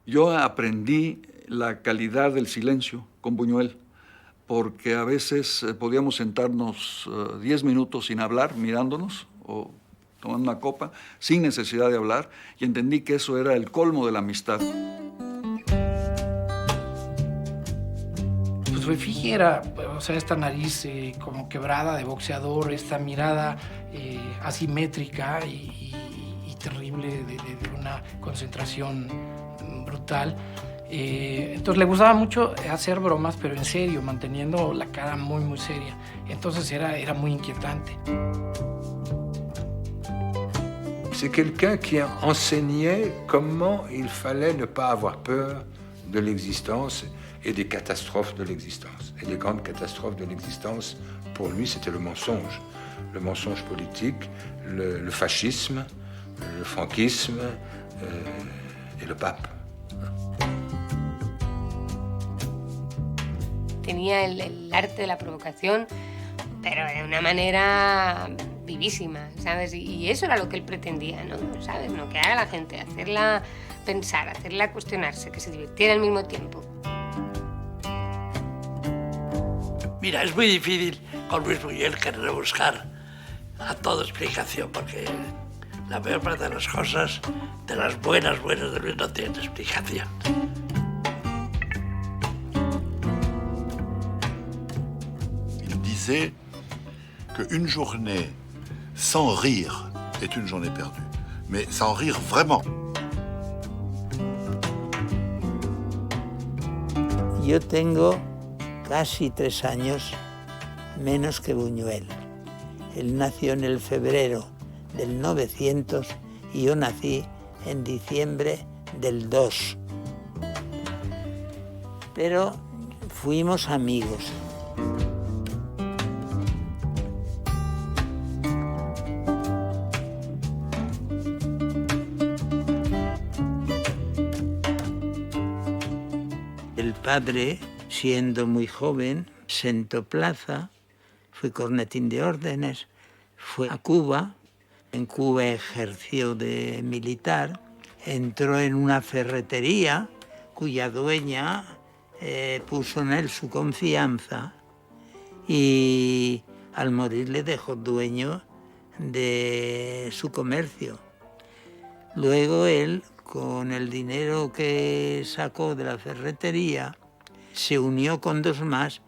Yo aprendí la calidad del silencio con Buñuel, porque a veces podíamos sentarnos 10 minutos sin hablar, mirándonos o tomando una copa, sin necesidad de hablar, y entendí que eso era el colmo de la amistad. Pues Refigi era, o sea, esta nariz como quebrada de boxeador, esta mirada asimétrica y terrible de una concentración brutal. Entonces le gustaba mucho hacer bromas, pero en serio, manteniendo la cara muy, muy seria. Entonces era muy inquietante. C'est quelqu'un qui enseignait comment il fallait ne pas avoir peur de l'existence et des catastrophes de l'existence. Et les grandes catastrophes de l'existence, pour lui, c'était le mensonge. Le mensonge politique, le fascisme, le franquisme et le pape. Tenía el arte de la provocación, pero de una manera vivísima, ¿sabes? Y eso era lo que él pretendía, ¿no? ¿Sabes? No que haga a la gente, hacerla pensar, hacerla cuestionarse, que se divirtiera al mismo tiempo. Mira, es muy difícil con Luis Buñuel querer buscar a todo explicación, porque la mayor parte de las cosas, de las buenas de Luis, no tienen explicación. Il disait qu'une journée sans rire est une journée perdue, mais sans rire vraiment. Yo tengo casi 3 años menos que Buñuel. Él nació en el febrero del 900 y yo nací en diciembre del 2. Pero fuimos amigos. El padre, siendo muy joven, sentó plaza, fue cornetín de órdenes, fue a Cuba, en Cuba ejerció de militar, entró en una ferretería cuya dueña puso en él su confianza y al morir le dejó dueño de su comercio. Luego él, con el dinero que sacó de la ferretería, se unió con 2 más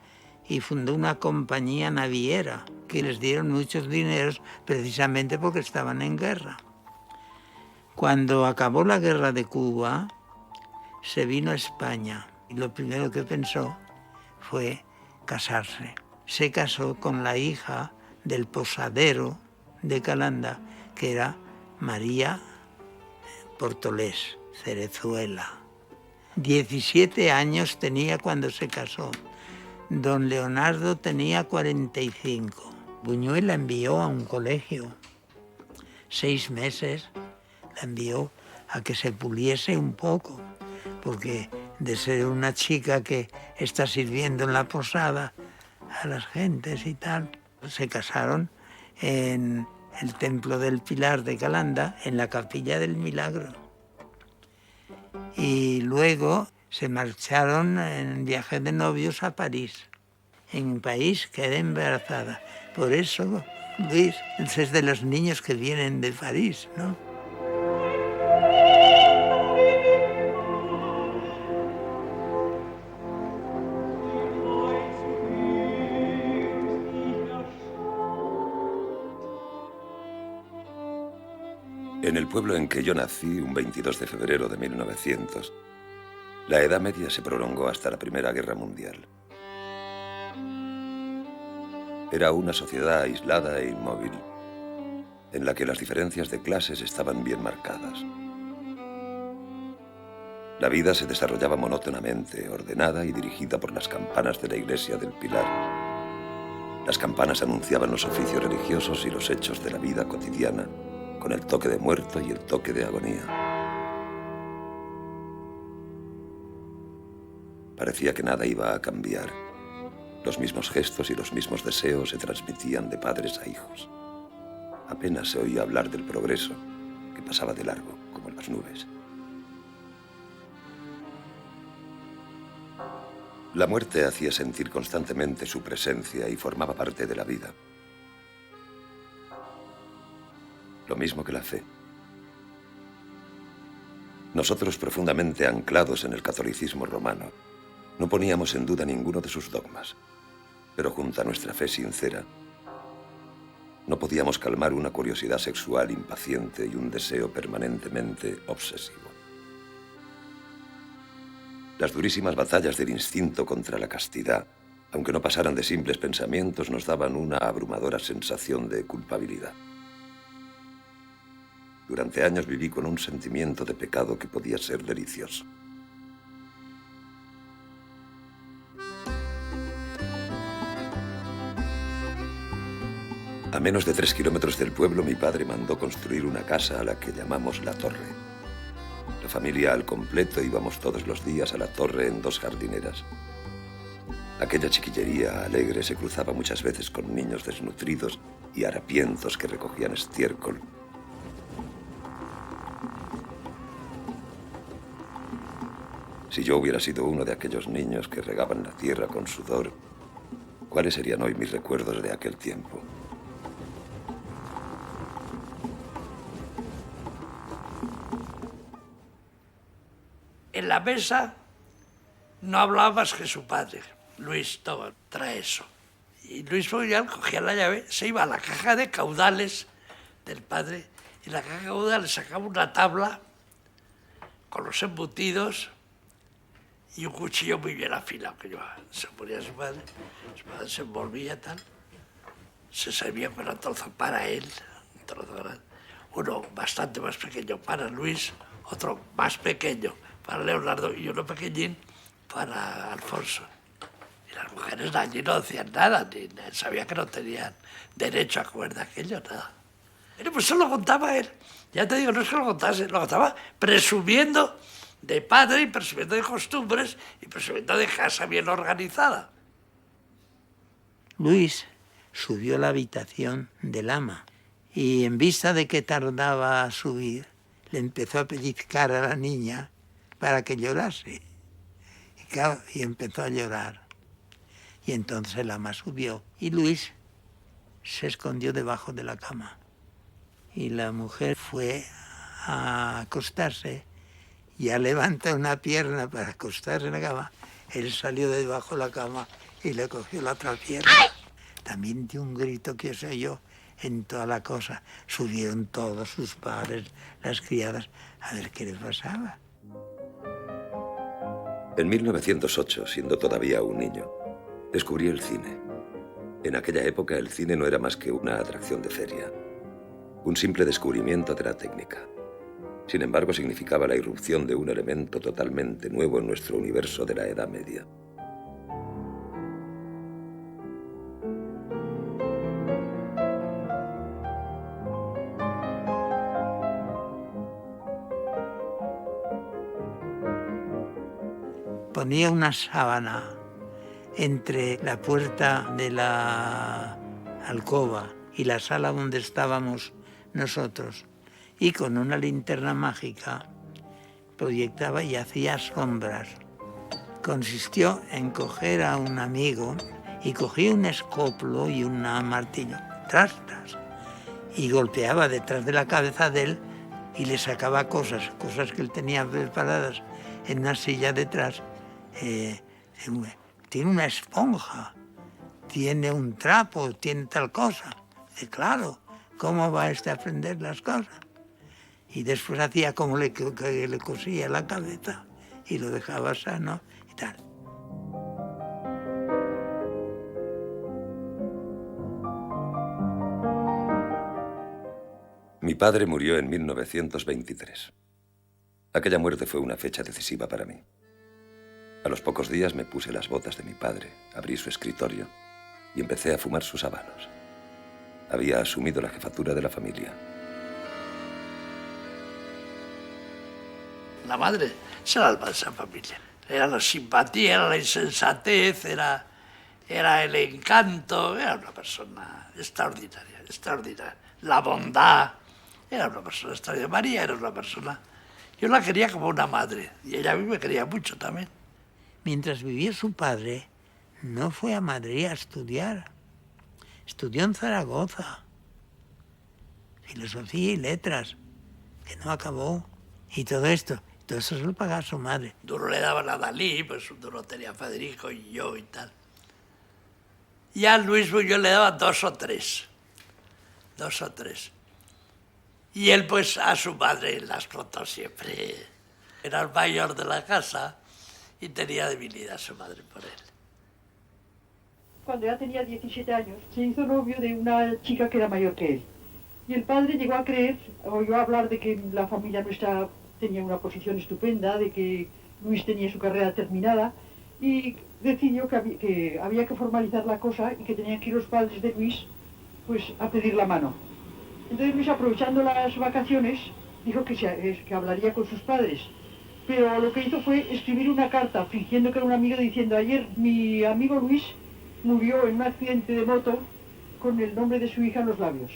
y fundó una compañía naviera que les dieron muchos dineros precisamente porque estaban en guerra. Cuando acabó la guerra de Cuba, se vino a España y lo primero que pensó fue casarse. Se casó con la hija del posadero de Calanda, que era María Portolés Cerezuela. 17 años tenía cuando se casó. Don Leonardo tenía 45. Buñuel la envió a un colegio. 6 meses la envió a que se puliese un poco, porque de ser una chica que está sirviendo en la posada a las gentes y tal, se casaron en el Templo del Pilar de Calanda, en la Capilla del Milagro. Y luego se marcharon en viaje de novios a París. En París quedé embarazada. Por eso, Luis es de los niños que vienen de París, ¿no? En el pueblo en que yo nací, un 22 de febrero de 1900, la Edad Media se prolongó hasta la Primera Guerra Mundial. Era una sociedad aislada e inmóvil, en la que las diferencias de clases estaban bien marcadas. La vida se desarrollaba monótonamente, ordenada y dirigida por las campanas de la iglesia del Pilar. Las campanas anunciaban los oficios religiosos y los hechos de la vida cotidiana, con el toque de muerto y el toque de agonía. Parecía que nada iba a cambiar. Los mismos gestos y los mismos deseos se transmitían de padres a hijos. Apenas se oía hablar del progreso, que pasaba de largo, como en las nubes. La muerte hacía sentir constantemente su presencia y formaba parte de la vida. Lo mismo que la fe. Nosotros, profundamente anclados en el catolicismo romano, no poníamos en duda ninguno de sus dogmas, pero junto a nuestra fe sincera, no podíamos calmar una curiosidad sexual impaciente y un deseo permanentemente obsesivo. Las durísimas batallas del instinto contra la castidad, aunque no pasaran de simples pensamientos, nos daban una abrumadora sensación de culpabilidad. Durante años viví con un sentimiento de pecado que podía ser delicioso. A menos de 3 kilómetros del pueblo, mi padre mandó construir una casa a la que llamamos La Torre. La familia al completo íbamos todos los días a La Torre en 2 jardineras. Aquella chiquillería alegre se cruzaba muchas veces con niños desnutridos y harapientos que recogían estiércol. Si yo hubiera sido uno de aquellos niños que regaban la tierra con sudor, ¿cuáles serían hoy mis recuerdos de aquel tiempo? En la mesa no hablaba más que su padre. Luis, toma, trae eso. Y Luis Buñuel cogía la llave, se iba a la caja de caudales del padre, y en la caja de caudales sacaba una tabla con los embutidos y un cuchillo muy bien afilado que llevaba. Se ponía su padre se envolvía tal, se servía con un trozo para él, un trozo grande, uno bastante más pequeño para Luis, otro más pequeño para Leonardo y uno pequeñín para Alfonso. Y las mujeres allí no decían nada, ni sabían que no tenían derecho a comer de aquello, nada. Pero pues eso lo contaba él. Ya te digo, no es que lo contase, lo contaba presumiendo de padre y presumiendo de costumbres y presumiendo de casa bien organizada. Luis subió a la habitación del ama y en vista de que tardaba a subir, le empezó a pellizcar a la niña para que llorase. Y, claro, y empezó a llorar. Y entonces el ama subió y Luis se escondió debajo de la cama. Y la mujer fue a acostarse y al levantar una pierna para acostarse en la cama, él salió de debajo de la cama y le cogió la otra pierna. ¡Ay! También dio un grito que se oyó en toda la cosa. Subieron todos sus padres, las criadas, a ver qué les pasaba. En 1908, siendo todavía un niño, descubrí el cine. En aquella época el cine no era más que una atracción de feria, un simple descubrimiento de la técnica. Sin embargo, significaba la irrupción de un elemento totalmente nuevo en nuestro universo de la Edad Media. Ponía una sábana entre la puerta de la alcoba y la sala donde estábamos nosotros, y con una linterna mágica proyectaba y hacía sombras. Consistió en coger a un amigo y cogía un escoplo y un martillo, tras, y golpeaba detrás de la cabeza de él y le sacaba cosas que él tenía preparadas en una silla detrás. Tiene una esponja, tiene un trapo, tiene tal cosa. Dice, claro, ¿cómo va a aprender las cosas? Y después hacía como que le cosía la cabeza y lo dejaba sano y tal. Mi padre murió en 1923. Aquella muerte fue una fecha decisiva para mí. A los pocos días me puse las botas de mi padre, abrí su escritorio y empecé a fumar sus habanos. Había asumido la jefatura de la familia. La madre es el alma de esa familia. Era la simpatía, era la insensatez, era el encanto. Era una persona extraordinaria, extraordinaria. La bondad. Era una persona extraordinaria. María era una persona... Yo la quería como una madre y ella a mí me quería mucho también. mientras vivía su padre, no fue a Madrid a estudiar. Estudió en Zaragoza, filosofía y letras, que no acabó. Y todo eso se lo pagaba su madre. Duro le daban a Dalí, pues un duro tenía a Federico y yo y tal. Y a Luis Buñuel le daban 2 o 3. 2 o 3. Y él, pues, a su madre la explotó siempre. Era el mayor de la casa y tenía debilidad su madre por él. Cuando ya tenía 17 años, se hizo novio de una chica que era mayor que él. Y el padre llegó a creer, oyó hablar de que la familia nuestra tenía una posición estupenda, de que Luis tenía su carrera terminada, y decidió que había que formalizar la cosa y que tenían que ir los padres de Luis pues, a pedir la mano. Entonces Luis, aprovechando las vacaciones, dijo que hablaría con sus padres. Pero lo que hizo fue escribir una carta fingiendo que era un amigo, diciendo: ayer mi amigo Luis murió en un accidente de moto con el nombre de su hija en los labios.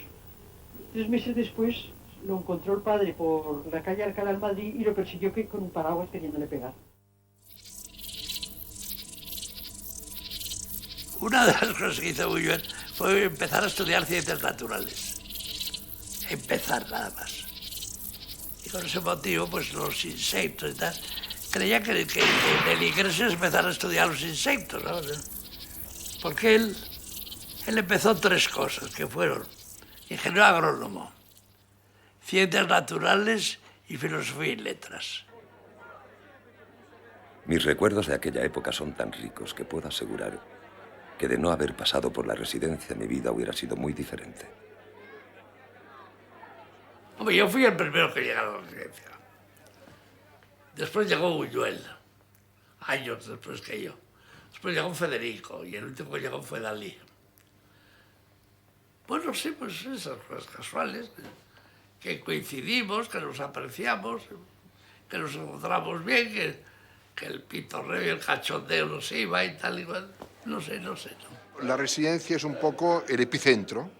3 meses después lo encontró el padre por la calle Alcalá en Madrid y lo persiguió con un paraguas queriéndole pegar. Una de las cosas que hizo Buñuel fue empezar a estudiar ciencias naturales. Empezar nada más. Y con ese motivo, pues los insectos y tal, creía que en el ingreso es empezar a estudiar los insectos, ¿no? Porque él empezó 3 cosas, que fueron ingeniero agrónomo, ciencias naturales y filosofía y letras. Mis recuerdos de aquella época son tan ricos que puedo asegurar que de no haber pasado por la residencia mi vida hubiera sido muy diferente. Hombre, yo fui el primero que llegó a la residencia. Después llegó Buñuel, años después que yo. Después llegó Federico y el último que llegó fue Dalí. Bueno, sí, pues esas cosas casuales, que coincidimos, que nos apreciamos, que nos encontramos bien, que el pitorreo y el cachondeo nos iba y tal igual. No sé, no. La residencia es un poco el epicentro,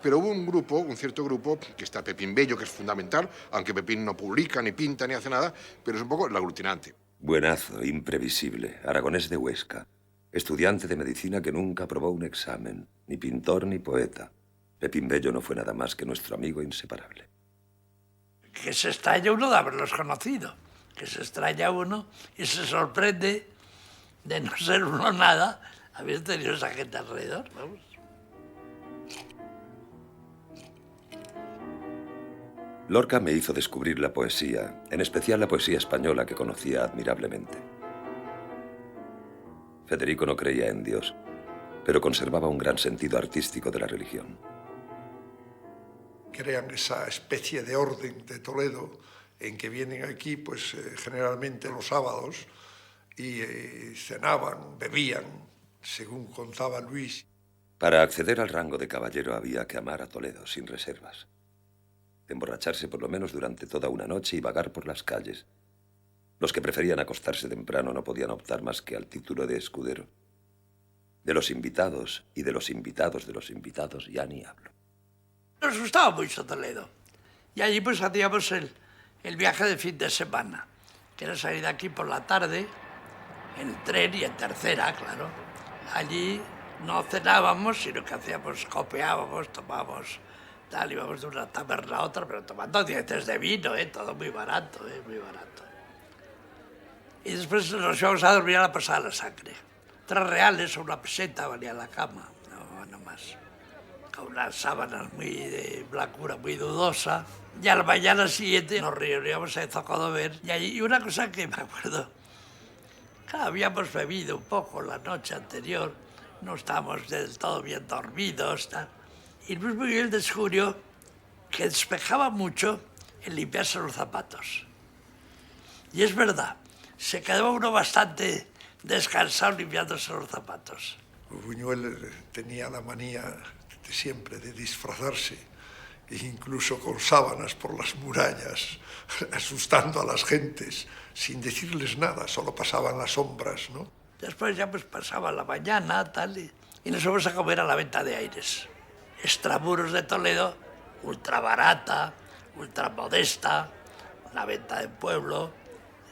pero hubo un cierto grupo, que está Pepín Bello, que es fundamental, aunque Pepín no publica, ni pinta, ni hace nada, pero es un poco el aglutinante. Buenazo, imprevisible, aragonés de Huesca, estudiante de medicina que nunca aprobó un examen, ni pintor ni poeta. Pepín Bello no fue nada más que nuestro amigo inseparable. Que se extraña uno de haberlos conocido, que se extraña uno y se sorprende de no ser uno nada, haber tenido esa gente alrededor, vamos. Lorca me hizo descubrir la poesía, en especial la poesía española que conocía admirablemente. Federico no creía en Dios, pero conservaba un gran sentido artístico de la religión. Crean esa especie de orden de Toledo en que vienen aquí, pues generalmente los sábados, y cenaban, bebían, según contaba Luis. Para acceder al rango de caballero había que amar a Toledo sin reservas. Emborracharse por lo menos durante toda una noche y vagar por las calles. Los que preferían acostarse temprano no podían optar más que al título de escudero. De los invitados y de los invitados de los invitados ya ni hablo. Nos gustaba mucho Toledo. Y allí pues hacíamos el viaje de fin de semana, que era salir de aquí por la tarde, en tren y en tercera, claro. Allí no cenábamos, sino que hacíamos, copeábamos, tomábamos, tal, íbamos de una taberna a otra, pero tomando 10 de vino, todo muy barato, muy barato. Y después nos íbamos a dormir a la Posada de la Sangre. 3 reales o una peseta valía la cama, no más. Con unas sábanas muy de blancura, muy dudosa. Y a la mañana siguiente nos reuníamos en Zocodover. Y una cosa que me acuerdo, claro, habíamos bebido un poco la noche anterior, no estábamos del todo bien dormidos, tal. Y Luis Buñuel descubrió que despejaba mucho el limpiarse los zapatos. Y es verdad, se quedaba uno bastante descansado limpiándose los zapatos. Buñuel tenía la manía de siempre de disfrazarse, incluso con sábanas por las murallas, asustando a las gentes, sin decirles nada, solo pasaban las sombras, ¿no? Después ya pues pasaba la mañana, tal, y nos fuimos a comer a la venta de aires. Extramuros de Toledo, ultra barata, ultra modesta, una venta de pueblo,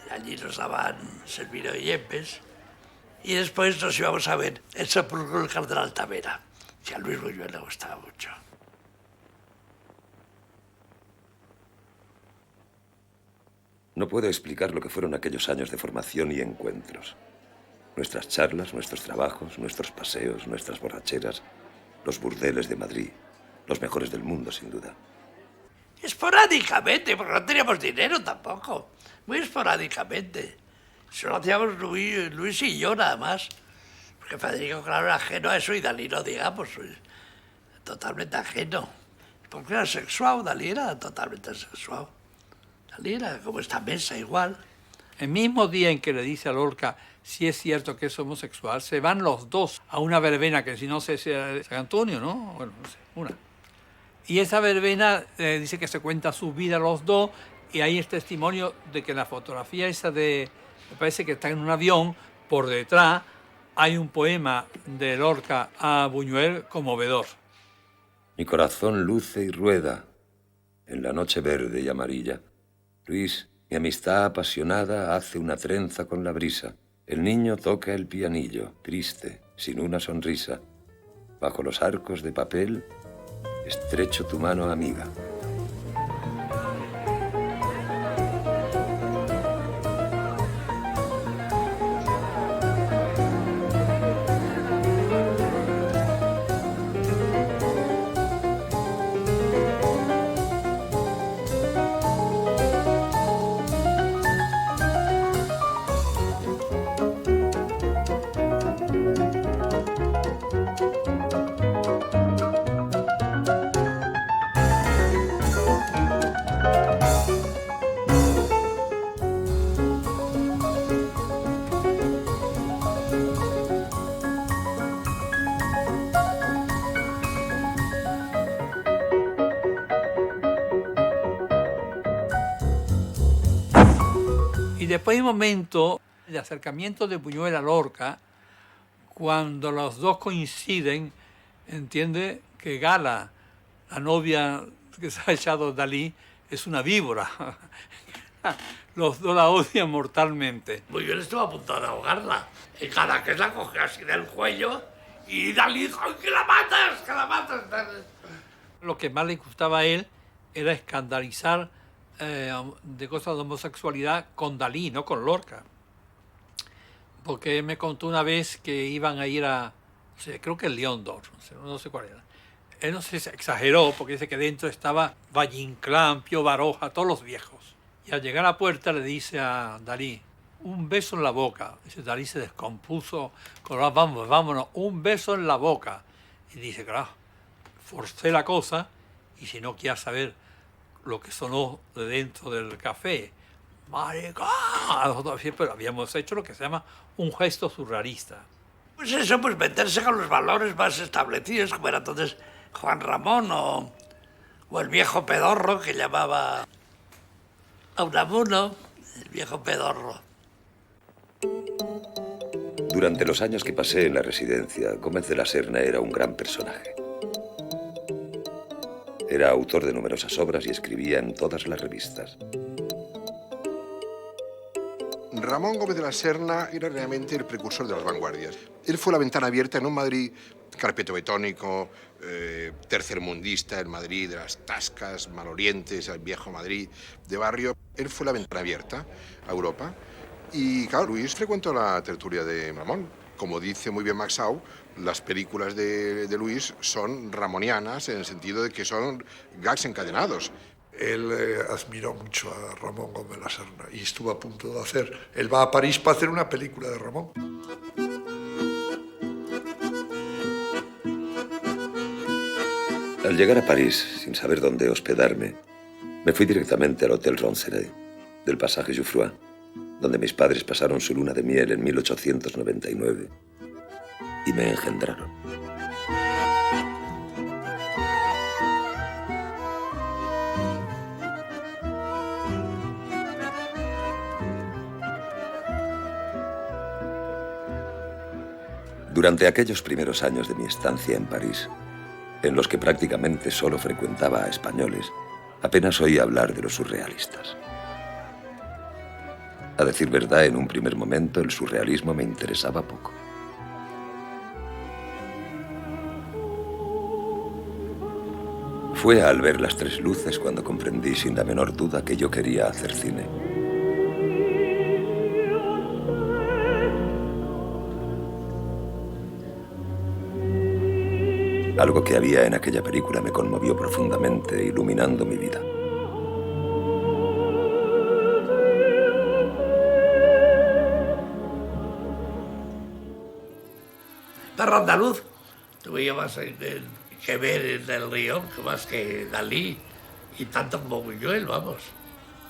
y allí nos daban servido y yepes. Y después nos íbamos a ver el sepulcro del cardenal Tavera, que a Luis Buñuel le gustaba mucho. No puedo explicar lo que fueron aquellos años de formación y encuentros. Nuestras charlas, nuestros trabajos, nuestros paseos, nuestras borracheras, los burdeles de Madrid, los mejores del mundo, sin duda. Esporádicamente, porque no teníamos dinero tampoco. Muy esporádicamente. Solo hacíamos Luis y yo nada más. Porque Federico, claro, era ajeno a eso y Dalí no, digamos, totalmente ajeno. Porque era sexual, Dalí era totalmente sexual. Dalí era como esta mesa igual. El mismo día en que le dice a Lorca si es cierto que es homosexual, se van los dos a una verbena que si no sé si era de San Antonio, ¿no? Bueno, no sé, una. Y esa verbena dice que se cuenta su vida los dos y hay el testimonio de que en la fotografía esa de, me parece que está en un avión, por detrás hay un poema de Lorca a Buñuel conmovedor. Mi corazón luce y rueda en la noche verde y amarilla. Luis, mi amistad apasionada hace una trenza con la brisa. El niño toca el pianillo, triste, sin una sonrisa. Bajo los arcos de papel, estrecho tu mano amiga. Y después hay un momento de acercamiento de Buñuel a Lorca, cuando los dos coinciden, entiende que Gala, la novia que se ha echado Dalí, es una víbora. Los dos la odian mortalmente. Buñuel estuvo a punto de ahogarla. Y cada que la cogió así del cuello y Dalí dijo, ¡que la matas, que la matas! Lo que más le gustaba a él era escandalizar de cosas de homosexualidad con Dalí, no con Lorca. Porque él me contó una vez que iban a ir a, no sé, creo que el León d'Or, no sé cuál era. Él no sé si exageró, porque dice que dentro estaba Valle Inclán, Pío Baroja, todos los viejos. Y al llegar a la puerta le dice a Dalí, un beso en la boca. Dice, Dalí se descompuso, vámonos, un beso en la boca. Y dice, claro, forcé la cosa, y si no quieres saber lo que sonó de dentro del café, ¡maricón! Pero habíamos hecho lo que se llama un gesto surrealista. Pues eso, pues meterse con los valores más establecidos, como era entonces Juan Ramón o el viejo pedorro que llamaba a Unamuno, el viejo pedorro. Durante los años que pasé en la residencia, Gómez de la Serna era un gran personaje. Era autor de numerosas obras y escribía en todas las revistas. Ramón Gómez de la Serna era realmente el precursor de las vanguardias. Él fue la ventana abierta en un Madrid carpetobetónico, tercermundista, el Madrid de las tascas, malolientes, el viejo Madrid de barrio. Él fue la ventana abierta a Europa. Y claro, Luis frecuentó la tertulia de Ramón. Como dice muy bien Maxau, las películas de Luis son ramonianas en el sentido de que son gags encadenados. Él admiró mucho a Ramón Gómez de la Serna y estuvo a punto de hacer. Él va a París para hacer una película de Ramón. Al llegar a París, sin saber dónde hospedarme, me fui directamente al Hotel Ronceret del pasaje Jouffroy, donde mis padres pasaron su luna de miel en 1899 y me engendraron. Durante aquellos primeros años de mi estancia en París, en los que prácticamente solo frecuentaba a españoles, apenas oí hablar de los surrealistas. A decir verdad, en un primer momento el surrealismo me interesaba poco. Fue al ver Las Tres Luces cuando comprendí sin la menor duda que yo quería hacer cine. Algo que había en aquella película me conmovió profundamente, iluminando mi vida. Perro andaluz tuve yo más que ver en el guión, más que Dalí y tanto como Buñuel, vamos.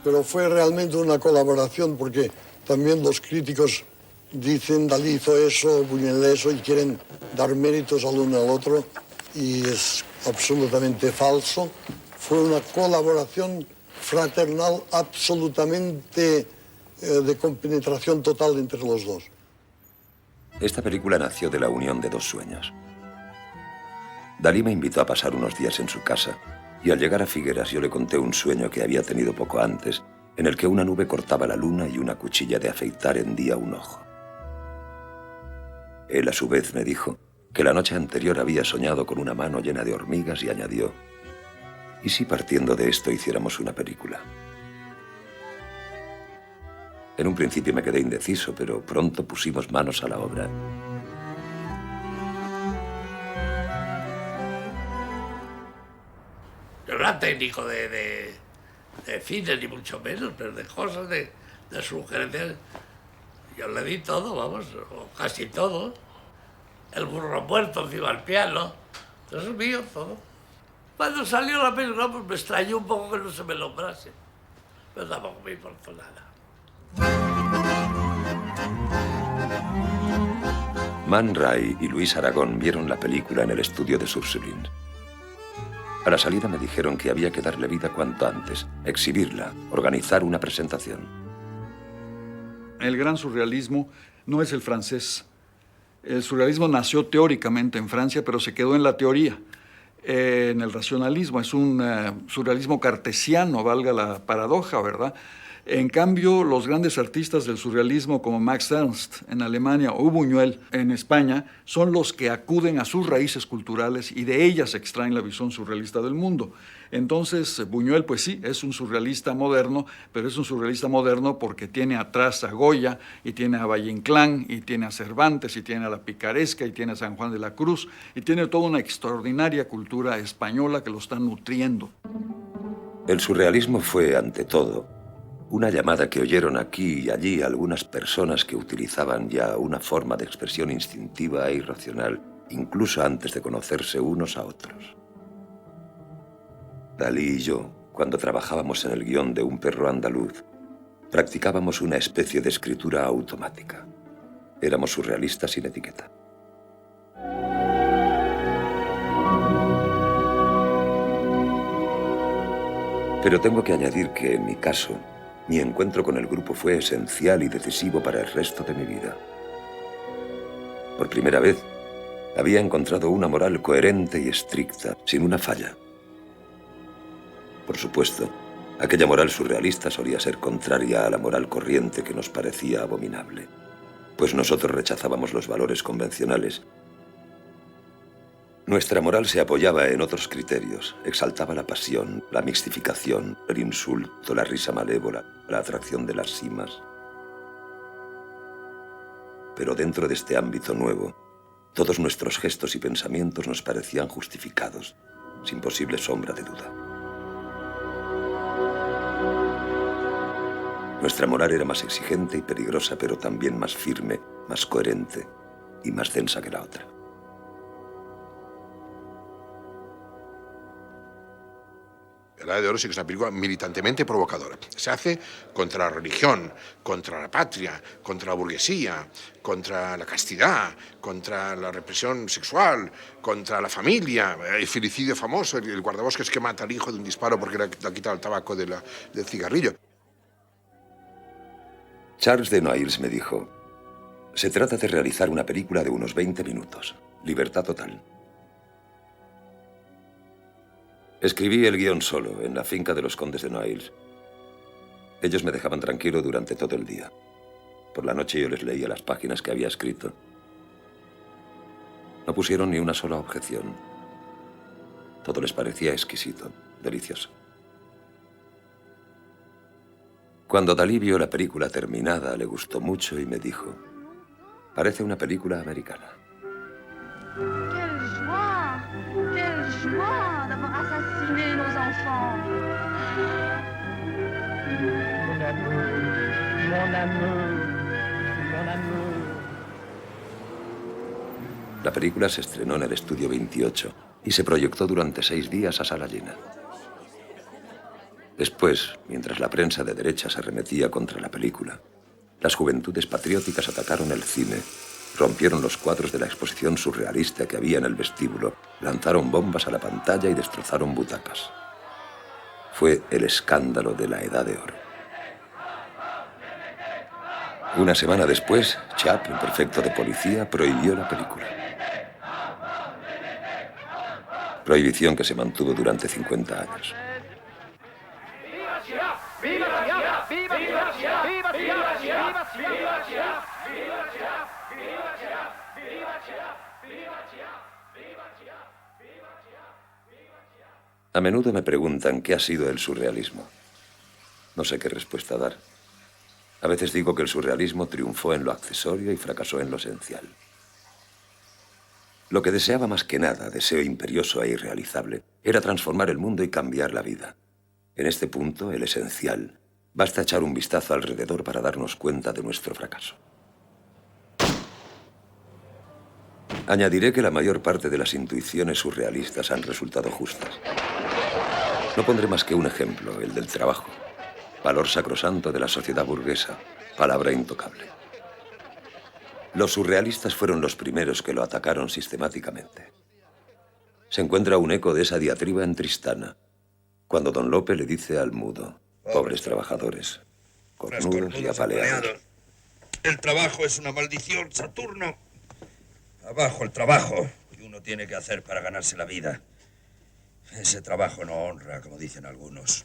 Pero fue realmente una colaboración porque también los críticos dicen Dalí hizo eso, Buñuel eso y quieren dar méritos al uno al otro y es absolutamente falso. Fue una colaboración fraternal absolutamente de compenetración total entre los dos. Esta película nació de la unión de dos sueños. Dalí me invitó a pasar unos días en su casa y al llegar a Figueras yo le conté un sueño que había tenido poco antes, en el que una nube cortaba la luna y una cuchilla de afeitar hendía un ojo. Él a su vez me dijo que la noche anterior había soñado con una mano llena de hormigas y añadió: ¿y si partiendo de esto hiciéramos una película? En un principio me quedé indeciso, pero pronto pusimos manos a la obra. Yo no era técnico de cine, ni mucho menos, pero de cosas, de sugerencias. Yo le di todo, vamos, o casi todo. El burro muerto encima del piano, eso es mío todo. Cuando salió la película, pues me extrañó un poco que no se me nombrase, pero tampoco me importó nada. Man Ray y Luis Aragón vieron la película en el estudio de Ursulines. A la salida me dijeron que había que darle vida cuanto antes, exhibirla, organizar una presentación. El gran surrealismo no es el francés. El surrealismo nació teóricamente en Francia, pero se quedó en la teoría, en el racionalismo. Es un surrealismo cartesiano, valga la paradoja, ¿verdad? En cambio, los grandes artistas del surrealismo como Max Ernst en Alemania o Buñuel en España son los que acuden a sus raíces culturales y de ellas extraen la visión surrealista del mundo. Entonces, Buñuel, pues sí, es un surrealista moderno, pero es un surrealista moderno porque tiene atrás a Goya, y tiene a Valle Inclán, y tiene a Cervantes, y tiene a la Picaresca, y tiene a San Juan de la Cruz, y tiene toda una extraordinaria cultura española que lo está nutriendo. El surrealismo fue, ante todo, una llamada que oyeron aquí y allí algunas personas que utilizaban ya una forma de expresión instintiva e irracional, incluso antes de conocerse unos a otros. Dalí y yo, cuando trabajábamos en el guión de Un perro andaluz, practicábamos una especie de escritura automática. Éramos surrealistas sin etiqueta. Pero tengo que añadir que, en mi caso, mi encuentro con el grupo fue esencial y decisivo para el resto de mi vida. Por primera vez, había encontrado una moral coherente y estricta, sin una falla. Por supuesto, aquella moral surrealista solía ser contraria a la moral corriente que nos parecía abominable, pues nosotros rechazábamos los valores convencionales. Nuestra moral se apoyaba en otros criterios, exaltaba la pasión, la mixtificación, el insulto, la risa malévola, la atracción de las simas. Pero dentro de este ámbito nuevo, todos nuestros gestos y pensamientos nos parecían justificados, sin posible sombra de duda. Nuestra moral era más exigente y peligrosa, pero también más firme, más coherente y más densa que la otra. La Edad de Oro sí que es una película militantemente provocadora. Se hace contra la religión, contra la patria, contra la burguesía, contra la castidad, contra la represión sexual, contra la familia. El filicidio famoso, el guardabosques que mata al hijo de un disparo porque le ha quitado el tabaco del cigarrillo. Charles Desnoyers me dijo: se trata de realizar una película de unos 20 minutos. Libertad total. Escribí el guión solo, en la finca de los condes de Noailles. Ellos me dejaban tranquilo durante todo el día. Por la noche yo les leía las páginas que había escrito. No pusieron ni una sola objeción. Todo les parecía exquisito, delicioso. Cuando Dalí vio la película terminada, le gustó mucho y me dijo: parece una película americana. Quelle joie d'avoir assassiné nos enfants. Mon amour, mon amour, mon amour. La película se estrenó en el Estudio 28 y se proyectó durante 6 días a sala llena. Después, mientras la prensa de derecha se arremetía contra la película, las juventudes patrióticas atacaron el cine, rompieron los cuadros de la exposición surrealista que había en el vestíbulo, lanzaron bombas a la pantalla y destrozaron butacas. Fue el escándalo de la Edad de Oro. Una semana después, Chap, el prefecto de policía, prohibió la película. Prohibición que se mantuvo durante 50 años. A menudo me preguntan qué ha sido el surrealismo. No sé qué respuesta dar. A veces digo que el surrealismo triunfó en lo accesorio y fracasó en lo esencial. Lo que deseaba más que nada, deseo imperioso e irrealizable, era transformar el mundo y cambiar la vida. En este punto, el esencial, basta echar un vistazo alrededor para darnos cuenta de nuestro fracaso. Añadiré que la mayor parte de las intuiciones surrealistas han resultado justas. No pondré más que un ejemplo, el del trabajo. Valor sacrosanto de la sociedad burguesa, palabra intocable. Los surrealistas fueron los primeros que lo atacaron sistemáticamente. Se encuentra un eco de esa diatriba en Tristana, cuando don Lope le dice al mudo: pobres trabajadores, cornudos y apaleados. El trabajo es una maldición, Saturno. Abajo el trabajo, que uno tiene que hacer para ganarse la vida. Ese trabajo no honra, como dicen algunos.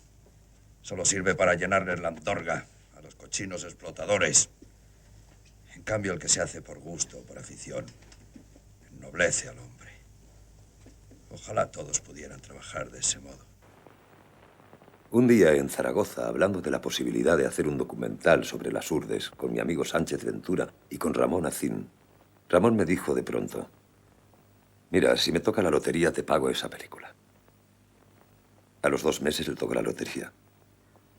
Solo sirve para llenarles la andorga a los cochinos explotadores. En cambio, el que se hace por gusto, por afición, ennoblece al hombre. Ojalá todos pudieran trabajar de ese modo. Un día en Zaragoza, hablando de la posibilidad de hacer un documental sobre las urdes con mi amigo Sánchez Ventura y con Ramón Acín, Ramón me dijo de pronto: mira, si me toca la lotería te pago esa película. A los 2 meses le tocó la lotería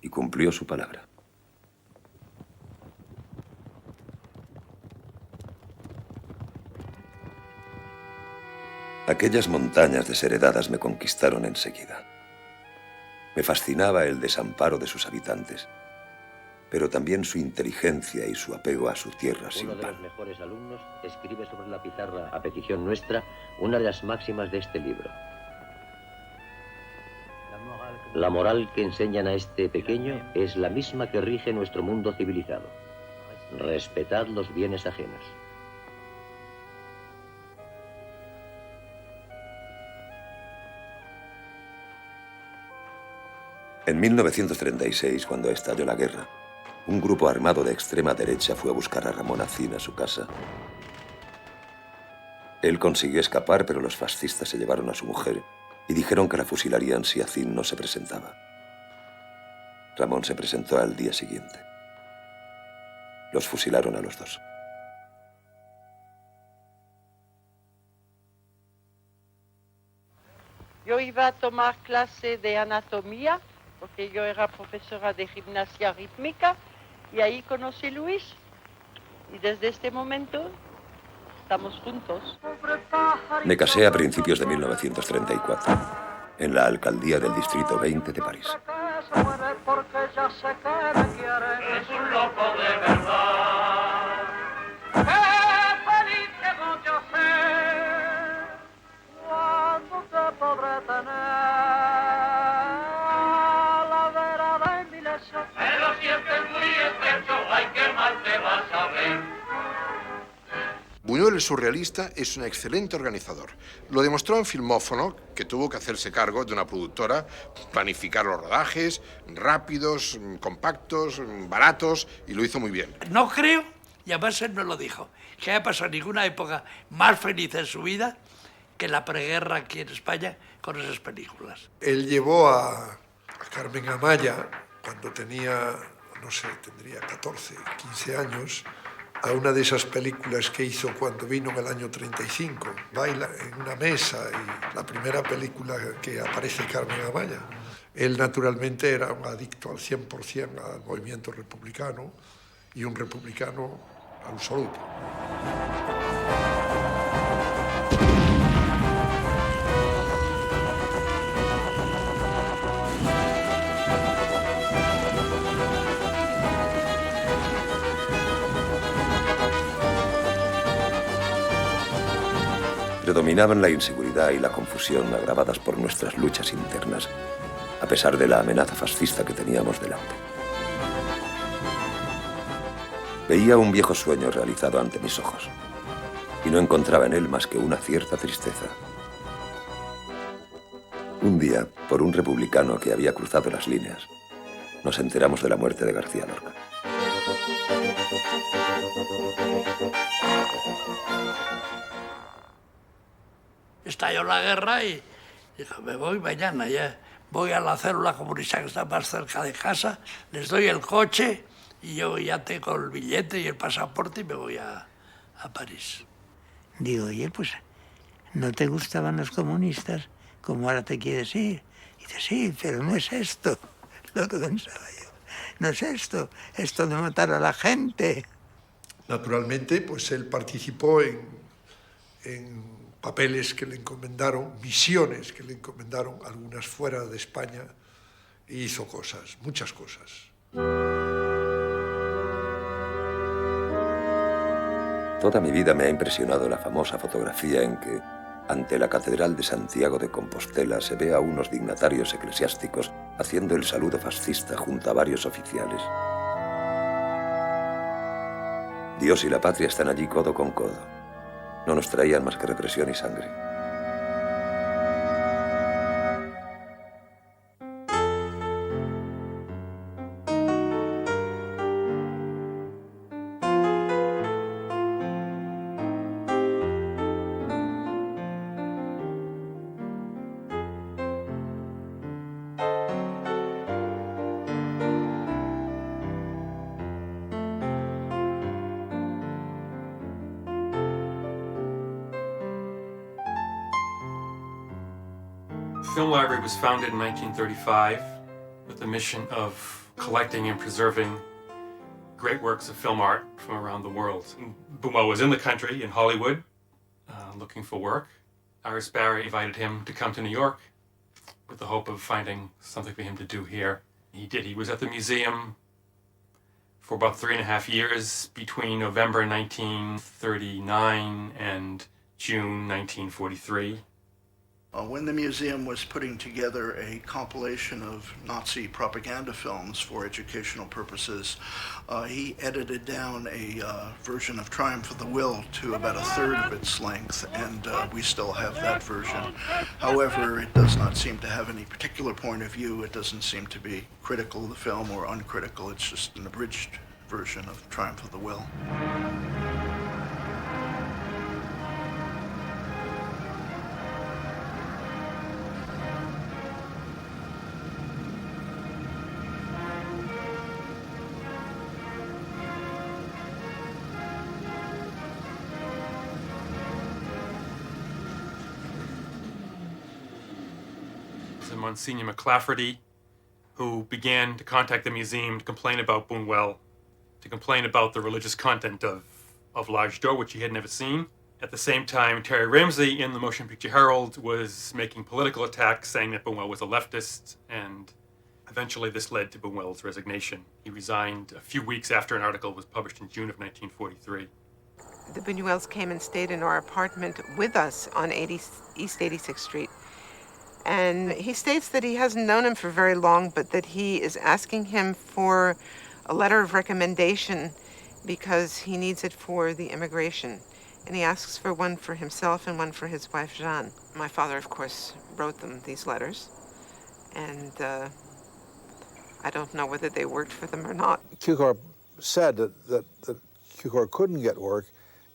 y cumplió su palabra. Aquellas montañas desheredadas me conquistaron enseguida. Me fascinaba el desamparo de sus habitantes, pero también su inteligencia y su apego a su tierra sin Uno de par. los mejores alumnos escribe sobre la pizarra, a petición nuestra, una de las máximas de este libro. La moral que enseñan a este pequeño es la misma que rige nuestro mundo civilizado. Respetad los bienes ajenos. En 1936, cuando estalló la guerra, un grupo armado de extrema derecha fue a buscar a Ramón Acín a su casa. Él consiguió escapar, pero los fascistas se llevaron a su mujer y dijeron que la fusilarían si Acín no se presentaba. Ramón se presentó al día siguiente. Los fusilaron a los dos. Yo iba a tomar clase de anatomía, porque yo era profesora de gimnasia rítmica, y ahí conocí a Luis. Y desde este momento estamos juntos. Me casé a principios de 1934, en la alcaldía del Distrito 20 de París. Es un loco de verdad. ¡Qué feliz que voy a ser! ¿Cuándo te podré tener? La vera de mi lecho. Me lo sientes muy estrecho, ay, qué mal te vas a ver. Buñuel, el surrealista, es un excelente organizador. Lo demostró en Filmófono, que tuvo que hacerse cargo de una productora, planificar los rodajes, rápidos, compactos, baratos, y lo hizo muy bien. No creo, y además él nos lo dijo, que haya pasado ninguna época más feliz en su vida que la preguerra aquí en España con esas películas. Él llevó a Carmen Amaya, cuando tenía, no sé, tendría 14, 15 años, a una de esas películas que hizo cuando vino en el año 35. Baila en una mesa, y la primera película que aparece Carmen Amaya. Él naturalmente era un adicto al 100% al movimiento republicano y un republicano absoluto. Predominaban la inseguridad y la confusión agravadas por nuestras luchas internas, a pesar de la amenaza fascista que teníamos delante. Veía un viejo sueño realizado ante mis ojos, y no encontraba en él más que una cierta tristeza. Un día, por un republicano que había cruzado las líneas, nos enteramos de la muerte de García Lorca. Estalló la guerra y dijo, me voy mañana ya. Voy a la célula comunista que está más cerca de casa, les doy el coche y yo ya tengo el billete y el pasaporte y me voy a París. Digo, oye, pues, ¿no te gustaban los comunistas como ahora te quieres ir? Y dice, sí, pero no es esto lo que pensaba yo. No es esto de matar a la gente. Naturalmente, pues él participó en papeles que le encomendaron, misiones que le encomendaron, algunas fuera de España, y hizo cosas, muchas cosas. Toda mi vida me ha impresionado la famosa fotografía en que, ante la Catedral de Santiago de Compostela, se ve a unos dignatarios eclesiásticos haciendo el saludo fascista junto a varios oficiales. Dios y la patria están allí codo con codo. No nos traían más que represión y sangre. The Film Library was founded in 1935 with the mission of collecting and preserving great works of film art from around the world. Buñuel was in the country, in Hollywood, looking for work. Iris Barry invited him to come to New York with the hope of finding something for him to do here. He did. He was at the museum for about 3.5 years between November 1939 and June 1943. When the museum was putting together a compilation of Nazi propaganda films for educational purposes, he edited down a version of Triumph of the Will to about 1/3 of its length, and we still have that version. However, it does not seem to have any particular point of view. It doesn't seem to be critical of the film or uncritical. It's just an abridged version of Triumph of the Will. Monsignor McClafferty, who began to contact the museum to complain about Buñuel, to complain about the religious content of L'Âge d'Or, which he had never seen. At the same time, Terry Ramsey in the Motion Picture Herald was making political attacks, saying that Buñuel was a leftist, and eventually this led to Buñuel's resignation. He resigned a few weeks after an article was published in June of 1943. The Buñuels came and stayed in our apartment with us on East 86th Street. And he states that he hasn't known him for very long, but that he is asking him for a letter of recommendation because he needs it for the immigration. and he asks for one for himself and one for his wife, Jeanne. My father, of course, wrote them these letters, and I don't know whether they worked for them or not. Cukor said that Cukor couldn't get work.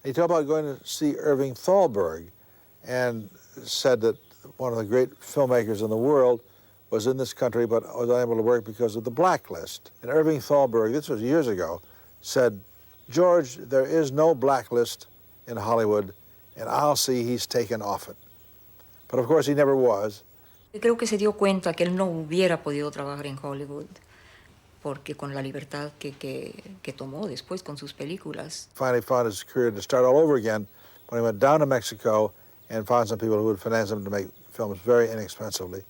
He talked about going to see Irving Thalberg and said that one of the great filmmakers in the world was in this country but was unable to work because of the blacklist. And Irving Thalberg, this was years ago, said, "George, there is no blacklist in Hollywood, and I'll see he's taken off it." But of course he never was. Creo que se dio cuenta que él no hubiera podido trabajar en Hollywood porque con la libertad que tomó después con sus películas. Finally found his career to start all over again when he went down to Mexico and found some people who would finance him to make films very inexpensively.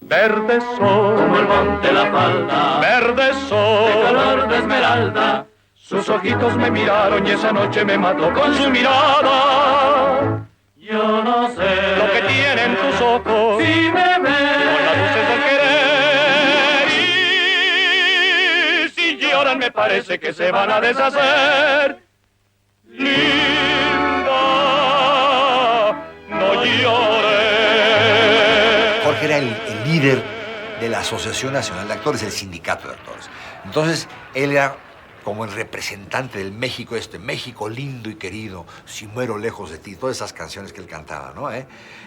Verde sol, como el monte la falda, verde sol, de color de esmeralda. Sus ojitos me miraron y esa noche me mató con su mirada. Yo no sé lo que tienen tus ojos, si me ven con las luces del querer. Y si lloran me parece que se van a deshacer. Linda, no llores. Jorge era el líder de la Asociación Nacional de Actores, el sindicato de actores. Entonces, él era como el representante del México México lindo y querido, si muero lejos de ti, todas esas canciones que él cantaba, ¿no?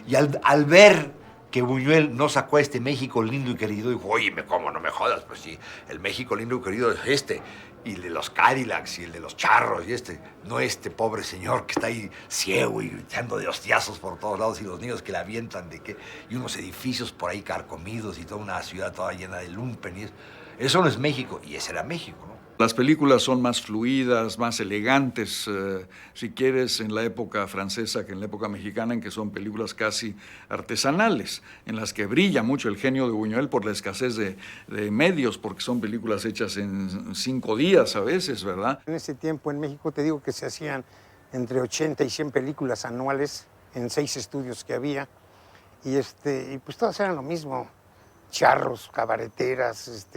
Y al ver que Buñuel no sacó este México lindo y querido, dijo, oye, ¿cómo no me jodas? Pues sí, el México lindo y querido es este, y el de los Cadillacs, y el de los charros, y no este pobre señor que está ahí ciego y echando de hostiazos por todos lados, y los niños que le avientan y unos edificios por ahí carcomidos, y toda una ciudad toda llena de lumpen, y eso no es México, y ese era México, ¿no? Las películas son más fluidas, más elegantes, si quieres, en la época francesa que en la época mexicana, en que son películas casi artesanales, en las que brilla mucho el genio de Buñuel por la escasez de medios, porque son películas hechas en 5 días a veces, ¿verdad? En ese tiempo en México te digo que se hacían entre 80 y 100 películas anuales en 6 estudios que había, y pues todas eran lo mismo, charros, cabareteras,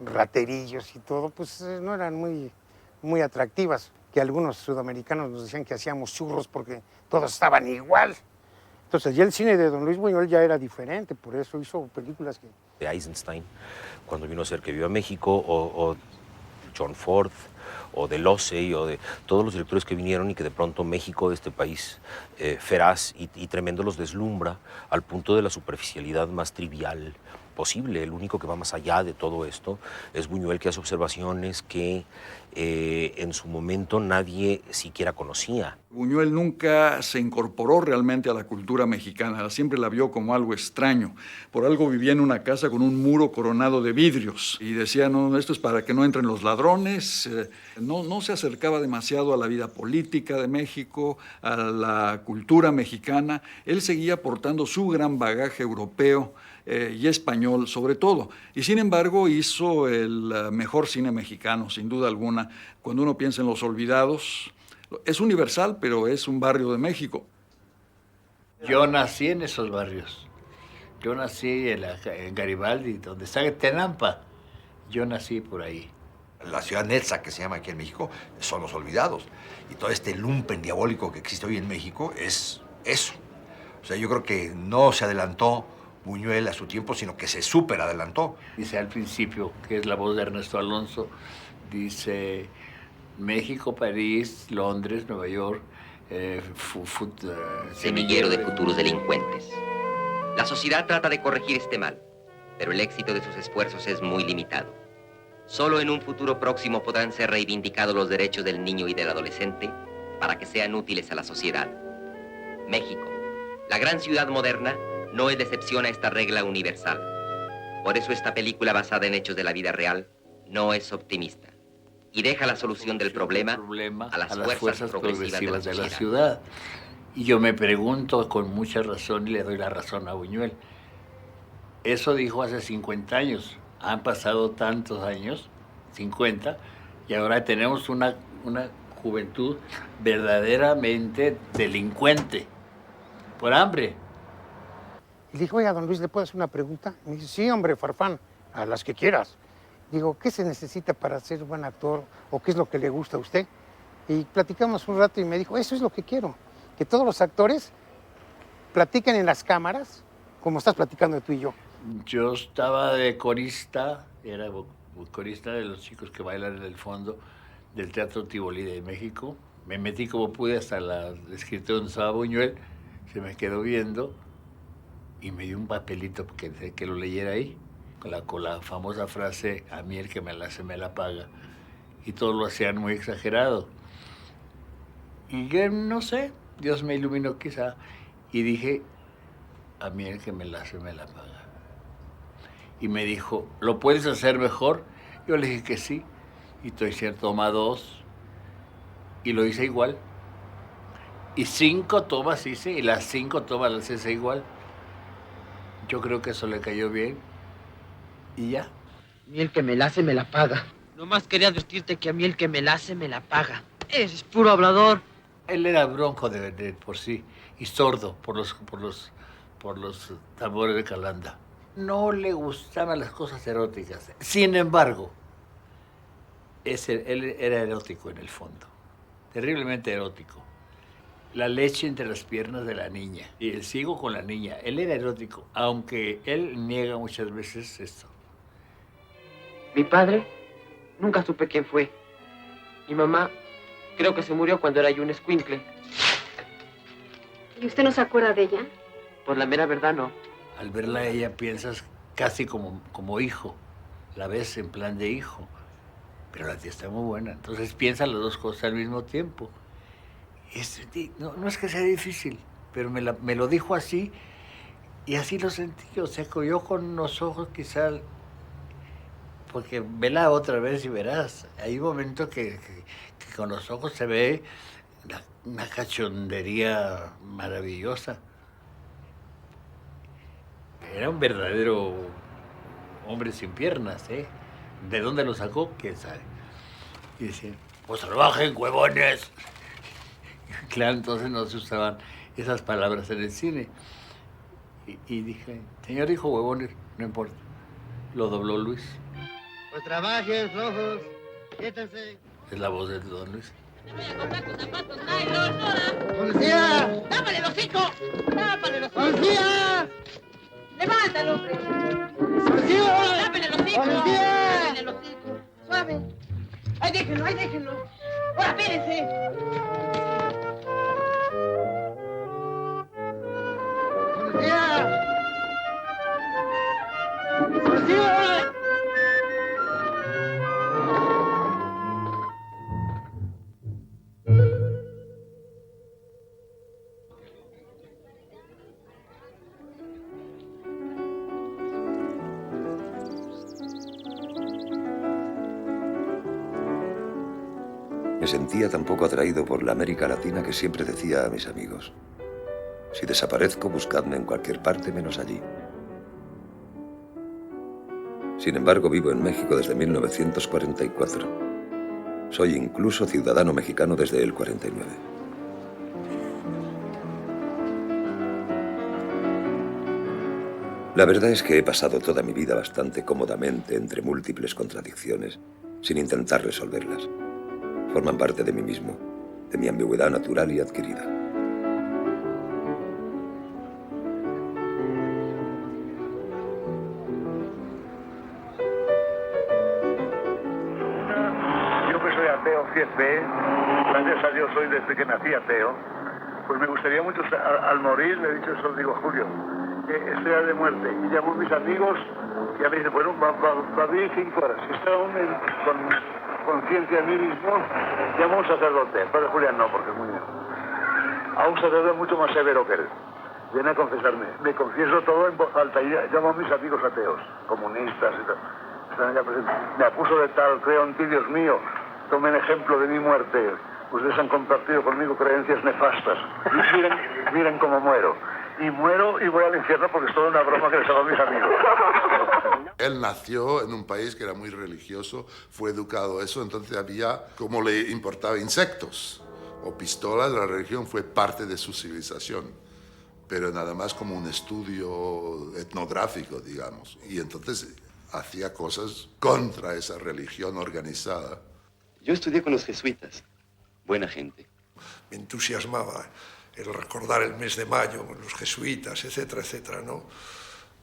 raterillos y todo, pues no eran muy atractivas, que algunos sudamericanos nos decían que hacíamos churros porque todos estaban igual. Entonces ya el cine de don Luis Buñuel ya era diferente, por eso hizo películas que... De Eisenstein, cuando vino a ser que vio a México, o John Ford, o de Losey, o de todos los directores que vinieron y que de pronto México, este país feraz y tremendo, los deslumbra al punto de la superficialidad más trivial posible. El único que va más allá de todo esto es Buñuel, que hace observaciones que en su momento nadie siquiera conocía. Buñuel nunca se incorporó realmente a la cultura mexicana, siempre la vio como algo extraño. Por algo vivía en una casa con un muro coronado de vidrios y decía, no, esto es para que no entren los ladrones. No se acercaba demasiado a la vida política de México, a la cultura mexicana. Él seguía aportando su gran bagaje europeo y español sobre todo. Y sin embargo hizo el mejor cine mexicano, sin duda alguna. Cuando uno piensa en Los Olvidados, es universal, pero es un barrio de México. Yo nací en esos barrios. Yo nací en Garibaldi, donde está Tenampa. Yo nací por ahí. La ciudad Netza, que se llama aquí en México, son Los Olvidados. Y todo este lumpen diabólico que existe hoy en México es eso. O sea, yo creo que no se adelantó Buñuel a su tiempo, sino que se superadelantó. Dice al principio, que es la voz de Ernesto Alonso, dice México, París, Londres, Nueva York, semillero de futuros delincuentes. La sociedad trata de corregir este mal, pero el éxito de sus esfuerzos es muy limitado. Solo en un futuro próximo podrán ser reivindicados los derechos del niño y del adolescente para que sean útiles a la sociedad. México, la gran ciudad moderna, no es de excepción a esta regla universal. Por eso esta película, basada en hechos de la vida real, no es optimista y deja la solución del problema a las fuerzas progresivas de la ciudad. Y yo me pregunto con mucha razón, y le doy la razón a Buñuel, eso dijo hace 50 años. Han pasado tantos años, 50, y ahora tenemos una juventud verdaderamente delincuente por hambre. Y le dijo, oiga, don Luis, ¿le puedo hacer una pregunta? Me dice, sí, hombre, Farfán, a las que quieras. Digo, ¿qué se necesita para ser buen actor o qué es lo que le gusta a usted? Y platicamos un rato y me dijo, eso es lo que quiero, que todos los actores platiquen en las cámaras como estás platicando tú y yo. Yo estaba de corista, era corista de los chicos que bailan en el fondo del Teatro Tivoli de México. Me metí como pude hasta la escritura donde estaba Buñuel, se me quedó viendo y me dio un papelito que lo leyera ahí, con la famosa frase, a mí el que me la hace me la paga. Y todos lo hacían muy exagerado. Y yo no sé, Dios me iluminó quizá, y dije, a mí el que me la hace me la paga. Y me dijo, ¿lo puedes hacer mejor? Yo le dije que sí, y estoy cierto, toma 2, y lo hice igual. Y 5 tomas hice, y las 5 tomas las hice igual. Yo creo que eso le cayó bien, y ya. A mí el que me la hace me la paga. Nomás quería advertirte que a mí el que me la hace me la paga. Eres puro hablador. Él era bronco de por sí, y sordo por los tambores de Calanda. No le gustaban las cosas eróticas. Sin embargo, él era erótico en el fondo, terriblemente erótico. La leche entre las piernas de la niña y el ciego con la niña. Él era erótico, aunque él niega muchas veces esto. Mi padre, nunca supe quién fue. Mi mamá, creo que se murió cuando era yo un escuincle. ¿Y usted no se acuerda de ella? Por la mera verdad, no. Al verla a ella piensas casi como hijo. La ves en plan de hijo. Pero la tía está muy buena. Entonces piensa las dos cosas al mismo tiempo. No es que sea difícil, pero me lo dijo así y así lo sentí. O sea, yo con los ojos quizá, porque vela otra vez y verás. Hay un momento que con los ojos se ve una cachondería maravillosa. Era un verdadero hombre sin piernas, ¿eh? ¿De dónde lo sacó? ¿Quién sabe? Y decían, pues trabajen, huevones. Claro, entonces no se usaban esas palabras en el cine. Y dije, señor hijo huevones, no importa. Lo dobló Luis. Pues trabajen, flojos, quítense. Es la voz de don Luis. ¡Policía! ¡Tápale el hocico! ¡Tápale el hocico! ¡Policía! ¡Levántalo, hombre! ¡Policía! ¡Tápale el hocico! ¡Policía! ¡Tápale el hocico! ¡Suave! ¡Ahí déjenlo, ahí déjenlo! ¡Ahora, espérense! ¡Policía! ¡Policía! Me sentía tan poco atraído por la América Latina que siempre decía a mis amigos, si desaparezco, buscadme en cualquier parte menos allí. Sin embargo, vivo en México desde 1944. Soy incluso ciudadano mexicano desde el 49. La verdad es que he pasado toda mi vida bastante cómodamente entre múltiples contradicciones, sin intentar resolverlas. Forman parte de mí mismo, de mi ambigüedad natural y adquirida. Yo que soy ateo, fiel, gracias a Dios soy desde que nací ateo, pues me gustaría mucho, al morir, le he dicho eso, digo, Julio, que estoy de muerte. Y llamo a mis amigos y a mí dicen, bueno, va a vivir 5 horas. Si está aún con conciencia de mí mismo, llamo a un sacerdote. El padre Julián no, porque es muy bien. A un sacerdote mucho más severo que él. Viene a confesarme. Me confieso todo en voz alta y llamo a mis amigos ateos, comunistas y tal. Están allá presentes. Me acuso de tal, creo en ti, Dios mío. Tomen ejemplo de mi muerte. Ustedes han compartido conmigo creencias nefastas. Miren cómo muero. Y muero y voy al infierno porque es toda una broma que les hago a mis amigos. Él nació en un país que era muy religioso, fue educado a eso, entonces había, como le importaba insectos o pistolas, la religión fue parte de su civilización, pero nada más como un estudio etnográfico, digamos. Y entonces hacía cosas contra esa religión organizada. Yo estudié con los jesuitas Buena gente. Me entusiasmaba el recordar el mes de mayo, los jesuitas, etcétera, etcétera, ¿no?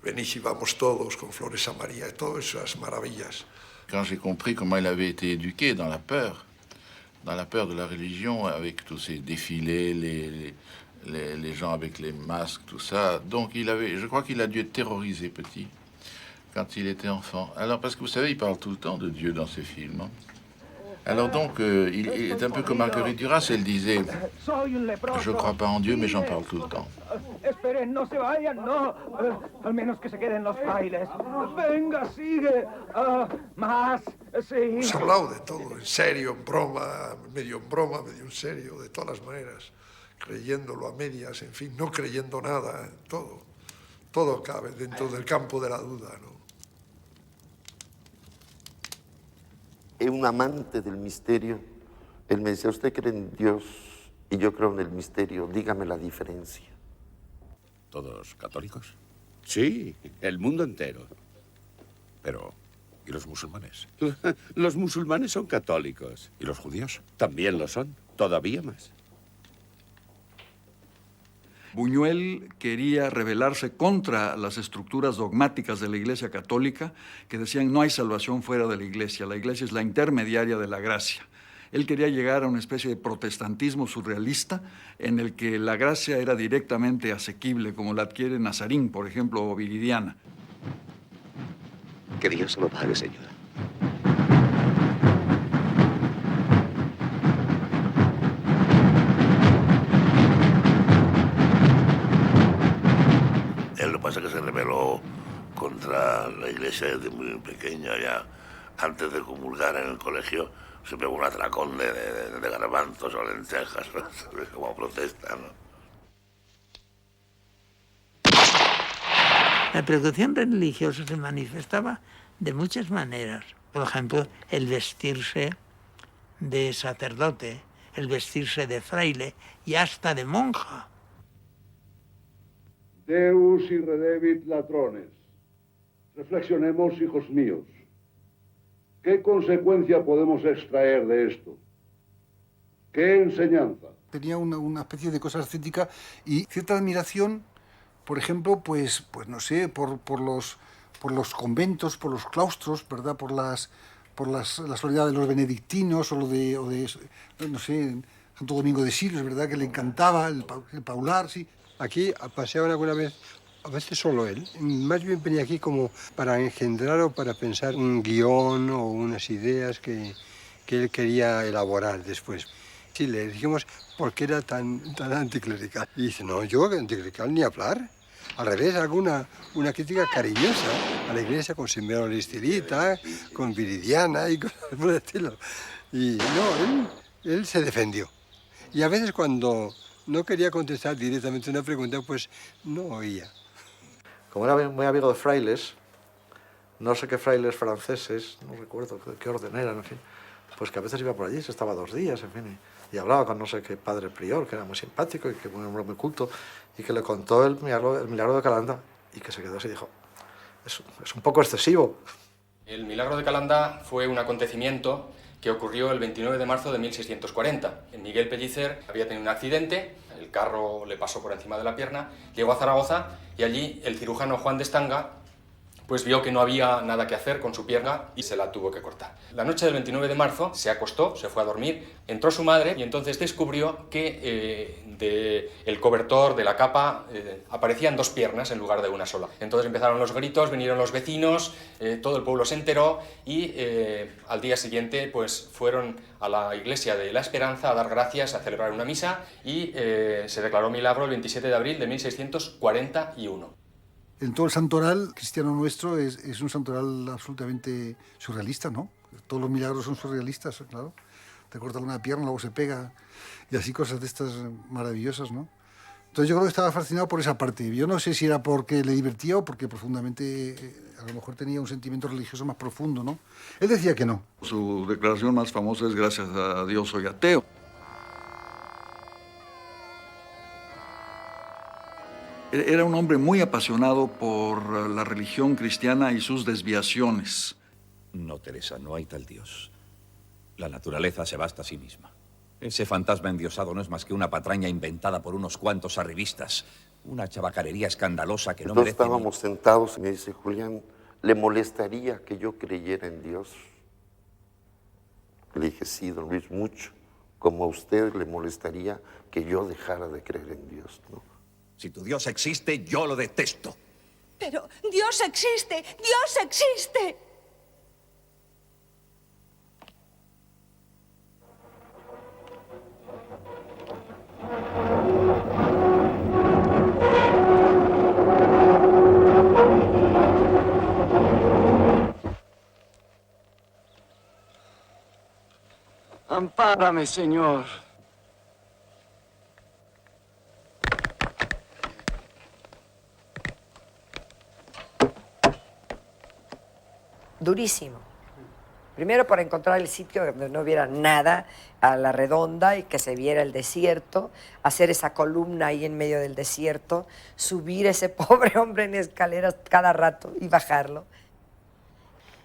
Venid y vamos todos con flores a María, todas esas maravillas. Quand j'ai compris comment il avait été éduqué dans la peur de la religion, avec tous ces défilés, les gens avec les masques, tout ça, donc je crois qu'il a dû être terrorisé petit, quand il était enfant. Alors, parce que vous savez, il parle tout le temps de Dieu dans ses films, hein. Alors donc, il est un peu comme Marguerite Duras, elle disait « Je crois pas en Dieu, mais j'en parle tout le temps ». Esperen, no se vayan, no. Al menos que se queden los bailes. Venga, sigue. Más, sí. Hemos hablado de todo, en serio, en broma, medio en serio, de todas las maneras, creyéndolo a medias, en fin, no creyendo nada, todo. Todo cabe dentro del campo de la duda, ¿no? Es un amante del misterio. Él me decía, usted cree en Dios y yo creo en el misterio, dígame la diferencia. ¿Todos católicos? Sí, el mundo entero. Pero, ¿y los musulmanes? Los musulmanes son católicos. ¿Y los judíos? También lo son, todavía más. Buñuel quería rebelarse contra las estructuras dogmáticas de la Iglesia Católica que decían no hay salvación fuera de la Iglesia es la intermediaria de la gracia. Él quería llegar a una especie de protestantismo surrealista en el que la gracia era directamente asequible, como la adquiere Nazarín, por ejemplo, o Viridiana. Que Dios lo pague, señora. Él lo que pasa es que se rebeló contra la iglesia desde muy pequeña, ya antes de comulgar en el colegio se pegó un atracón de garbanzos o lentejas, como protesta, ¿no? La persecución religiosa se manifestaba de muchas maneras. Por ejemplo, el vestirse de sacerdote, el vestirse de fraile y hasta de monja. Deus irredevit latrones. Reflexionemos, hijos míos. ¿Qué consecuencia podemos extraer de esto? ¿Qué enseñanza? Tenía una especie de cosa ascética y cierta admiración, por ejemplo, pues no sé, por los conventos, por los claustros, ¿verdad? Por la soledad de los benedictinos o no sé, Santo Domingo de Silos, ¿verdad? Que le encantaba el paular, sí. Aquí paseaban alguna vez, a veces solo él. Más bien venía aquí como para engendrar o para pensar un guión o unas ideas que él quería elaborar después. Sí, le dijimos por qué era tan anticlerical. Y dice, no, yo anticlerical ni hablar. Al revés, hago una crítica cariñosa a la iglesia con Simeón Listirita, con Viridiana y cosas por el estilo. Y no, él se defendió. Y a veces cuando no quería contestar directamente una pregunta, pues no oía. Como era muy amigo de frailes, no sé qué frailes franceses, no recuerdo qué orden eran, en fin, pues que a veces iba por allí, se estaba 2 días, en fin, y hablaba con no sé qué padre prior, que era muy simpático y que un hombre muy culto, y que le contó el milagro de Calanda, y que se quedó así y dijo, es un poco excesivo. El milagro de Calanda fue un acontecimiento que ocurrió el 29 de marzo de 1640. Miguel Pellicer había tenido un accidente, el carro le pasó por encima de la pierna, llegó a Zaragoza y allí el cirujano Juan de Estanga pues vio que no había nada que hacer con su pierna y se la tuvo que cortar. La noche del 29 de marzo se acostó, se fue a dormir, entró su madre y entonces descubrió que del cobertor, de la capa, aparecían 2 piernas en lugar de una sola. Entonces empezaron los gritos, vinieron los vecinos, todo el pueblo se enteró y al día siguiente pues fueron a la iglesia de La Esperanza a dar gracias, a celebrar una misa y se declaró milagro el 27 de abril de 1641. En todo el santoral cristiano nuestro es un santoral absolutamente surrealista, ¿no? Todos los milagros son surrealistas, claro. Te cortan una pierna, luego se pega, y así cosas de estas maravillosas, ¿no? Entonces yo creo que estaba fascinado por esa parte. Yo no sé si era porque le divertía o porque profundamente, a lo mejor tenía un sentimiento religioso más profundo, ¿no? Él decía que no. Su declaración más famosa es gracias a Dios soy ateo. Era un hombre muy apasionado por la religión cristiana y sus desviaciones. No, Teresa, no hay tal Dios. La naturaleza se basta a sí misma. Ese fantasma endiosado no es más que una patraña inventada por unos cuantos arribistas. Una chabacarería escandalosa que no Entonces merece... estábamos sentados y me dice, Julián, ¿le molestaría que yo creyera en Dios? Le dije, sí, don Luis, mucho. Como a usted le molestaría que yo dejara de creer en Dios, ¿no? Si tu Dios existe, yo lo detesto. Pero Dios existe, Dios existe. Ampárame, Señor. Durísimo. Primero por encontrar el sitio donde no hubiera nada a la redonda y que se viera el desierto, hacer esa columna ahí en medio del desierto, subir ese pobre hombre en escaleras cada rato y bajarlo.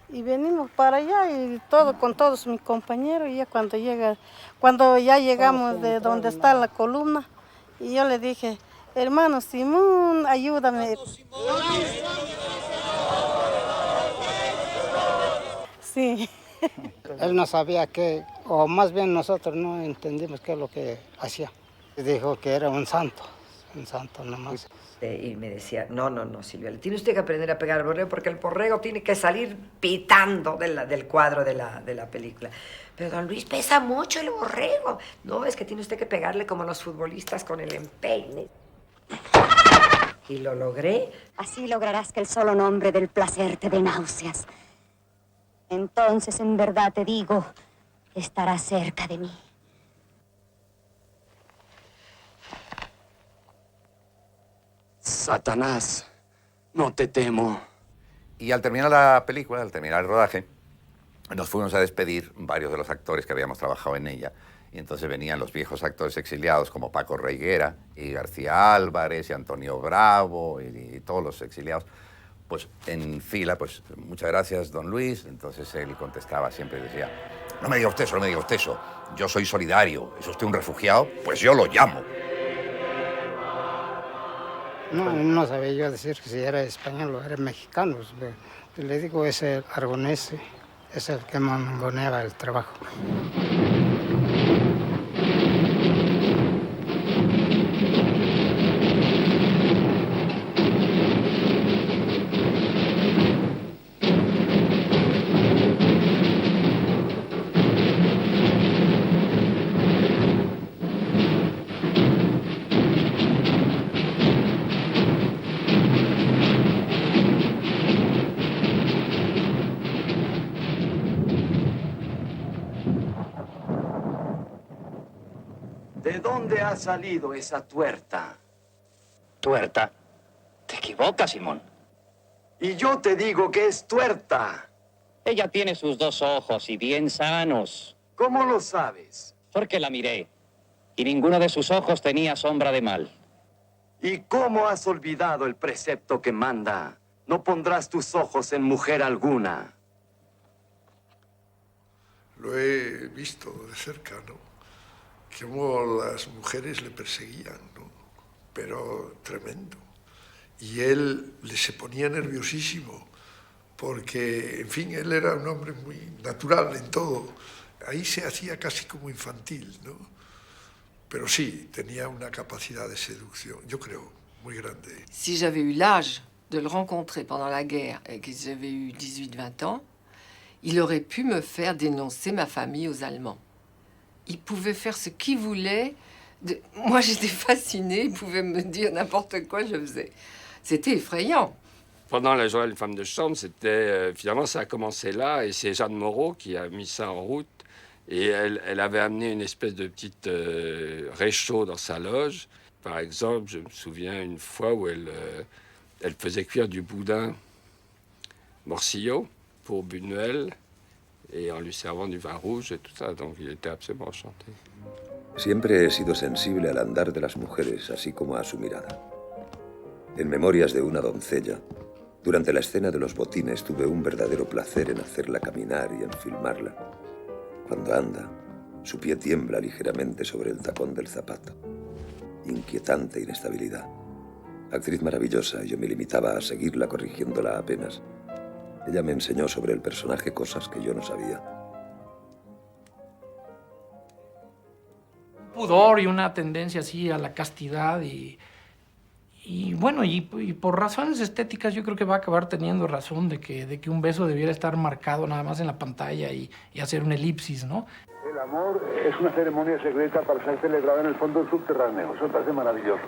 Y venimos para allá y todo con todos mis compañeros y ya cuando ya llegamos de donde está la columna y yo le dije, hermano Simón, ayúdame. Sí. Él no sabía qué, o más bien nosotros no entendimos qué es lo que hacía. Dijo que era un santo nomás. Y me decía, no, Silvia, le tiene usted que aprender a pegar al borrego porque el borrego tiene que salir pitando del cuadro de la película. Pero don Luis, pesa mucho el borrego. No, es que tiene usted que pegarle como los futbolistas con el empeine. Y lo logré. Así lograrás que el solo nombre del placer te dé náuseas. Entonces, en verdad te digo, estarás cerca de mí. Satanás, no te temo. Y al terminar la película, al terminar el rodaje, nos fuimos a despedir varios de los actores que habíamos trabajado en ella. Y entonces venían los viejos actores exiliados como Paco Reiguera y García Álvarez y Antonio Bravo y todos los exiliados. Pues en fila, pues muchas gracias, don Luis. Entonces él contestaba siempre y decía, no me diga usted eso, no me diga usted eso. Yo soy solidario. ¿Es usted un refugiado? Pues yo lo llamo. No sabía yo decir que si era español o era mexicano. Le digo, es el aragonés, es el que mangoneaba el trabajo. ¿De dónde ha salido esa tuerta? ¿Tuerta? Te equivocas, Simón. Y yo te digo que es tuerta. Ella tiene sus 2 ojos y bien sanos. ¿Cómo lo sabes? Porque la miré. Y ninguno de sus ojos tenía sombra de mal. ¿Y cómo has olvidado el precepto que manda? No pondrás tus ojos en mujer alguna. Lo he visto de cerca, ¿no? Cómo las mujeres le perseguían, ¿no? Pero tremendo. Y él se ponía nerviosísimo, porque, en fin, él era un hombre muy natural en todo. Ahí se hacía casi como infantil, ¿no? Pero sí, tenía una capacidad de seducción, yo creo, muy grande. Si j'avais eu l'âge de le rencontrer pendant la guerre et que j'avais eu 18-20 ans, il aurait pu me faire dénoncer ma famille aux Allemands. Il pouvait faire ce qu'il voulait. Moi, j'étais fascinée. Il pouvait me dire n'importe quoi, je faisais. C'était effrayant. Pendant la journée de femme de chambre, c'était finalement, ça a commencé là. Et c'est Jeanne Moreau qui a mis ça en route. Et elle avait amené une espèce de petite réchaud dans sa loge. Par exemple, je me souviens une fois où elle faisait cuire du boudin morcillo pour Buñuel. Y en lui servant du vin rouge y todo eso, donc il était absolument enchanté. Siempre he sido sensible al andar de las mujeres, así como a su mirada. En Memorias de una doncella, durante la escena de los botines tuve un verdadero placer en hacerla caminar y en filmarla. Cuando anda, Su pie tiembla ligeramente sobre el tacón del zapato. Inquietante inestabilidad. Actriz maravillosa, y yo me limitaba a seguirla corrigiéndola apenas. Ella me enseñó sobre el personaje cosas que yo no sabía. Un pudor y una tendencia así a la castidad y bueno, y por razones estéticas yo creo que va a acabar teniendo razón de que un beso debiera estar marcado nada más en la pantalla y hacer una elipsis, ¿no? El amor es una ceremonia secreta para ser celebrada en el fondo subterráneo. Eso me parece maravilloso.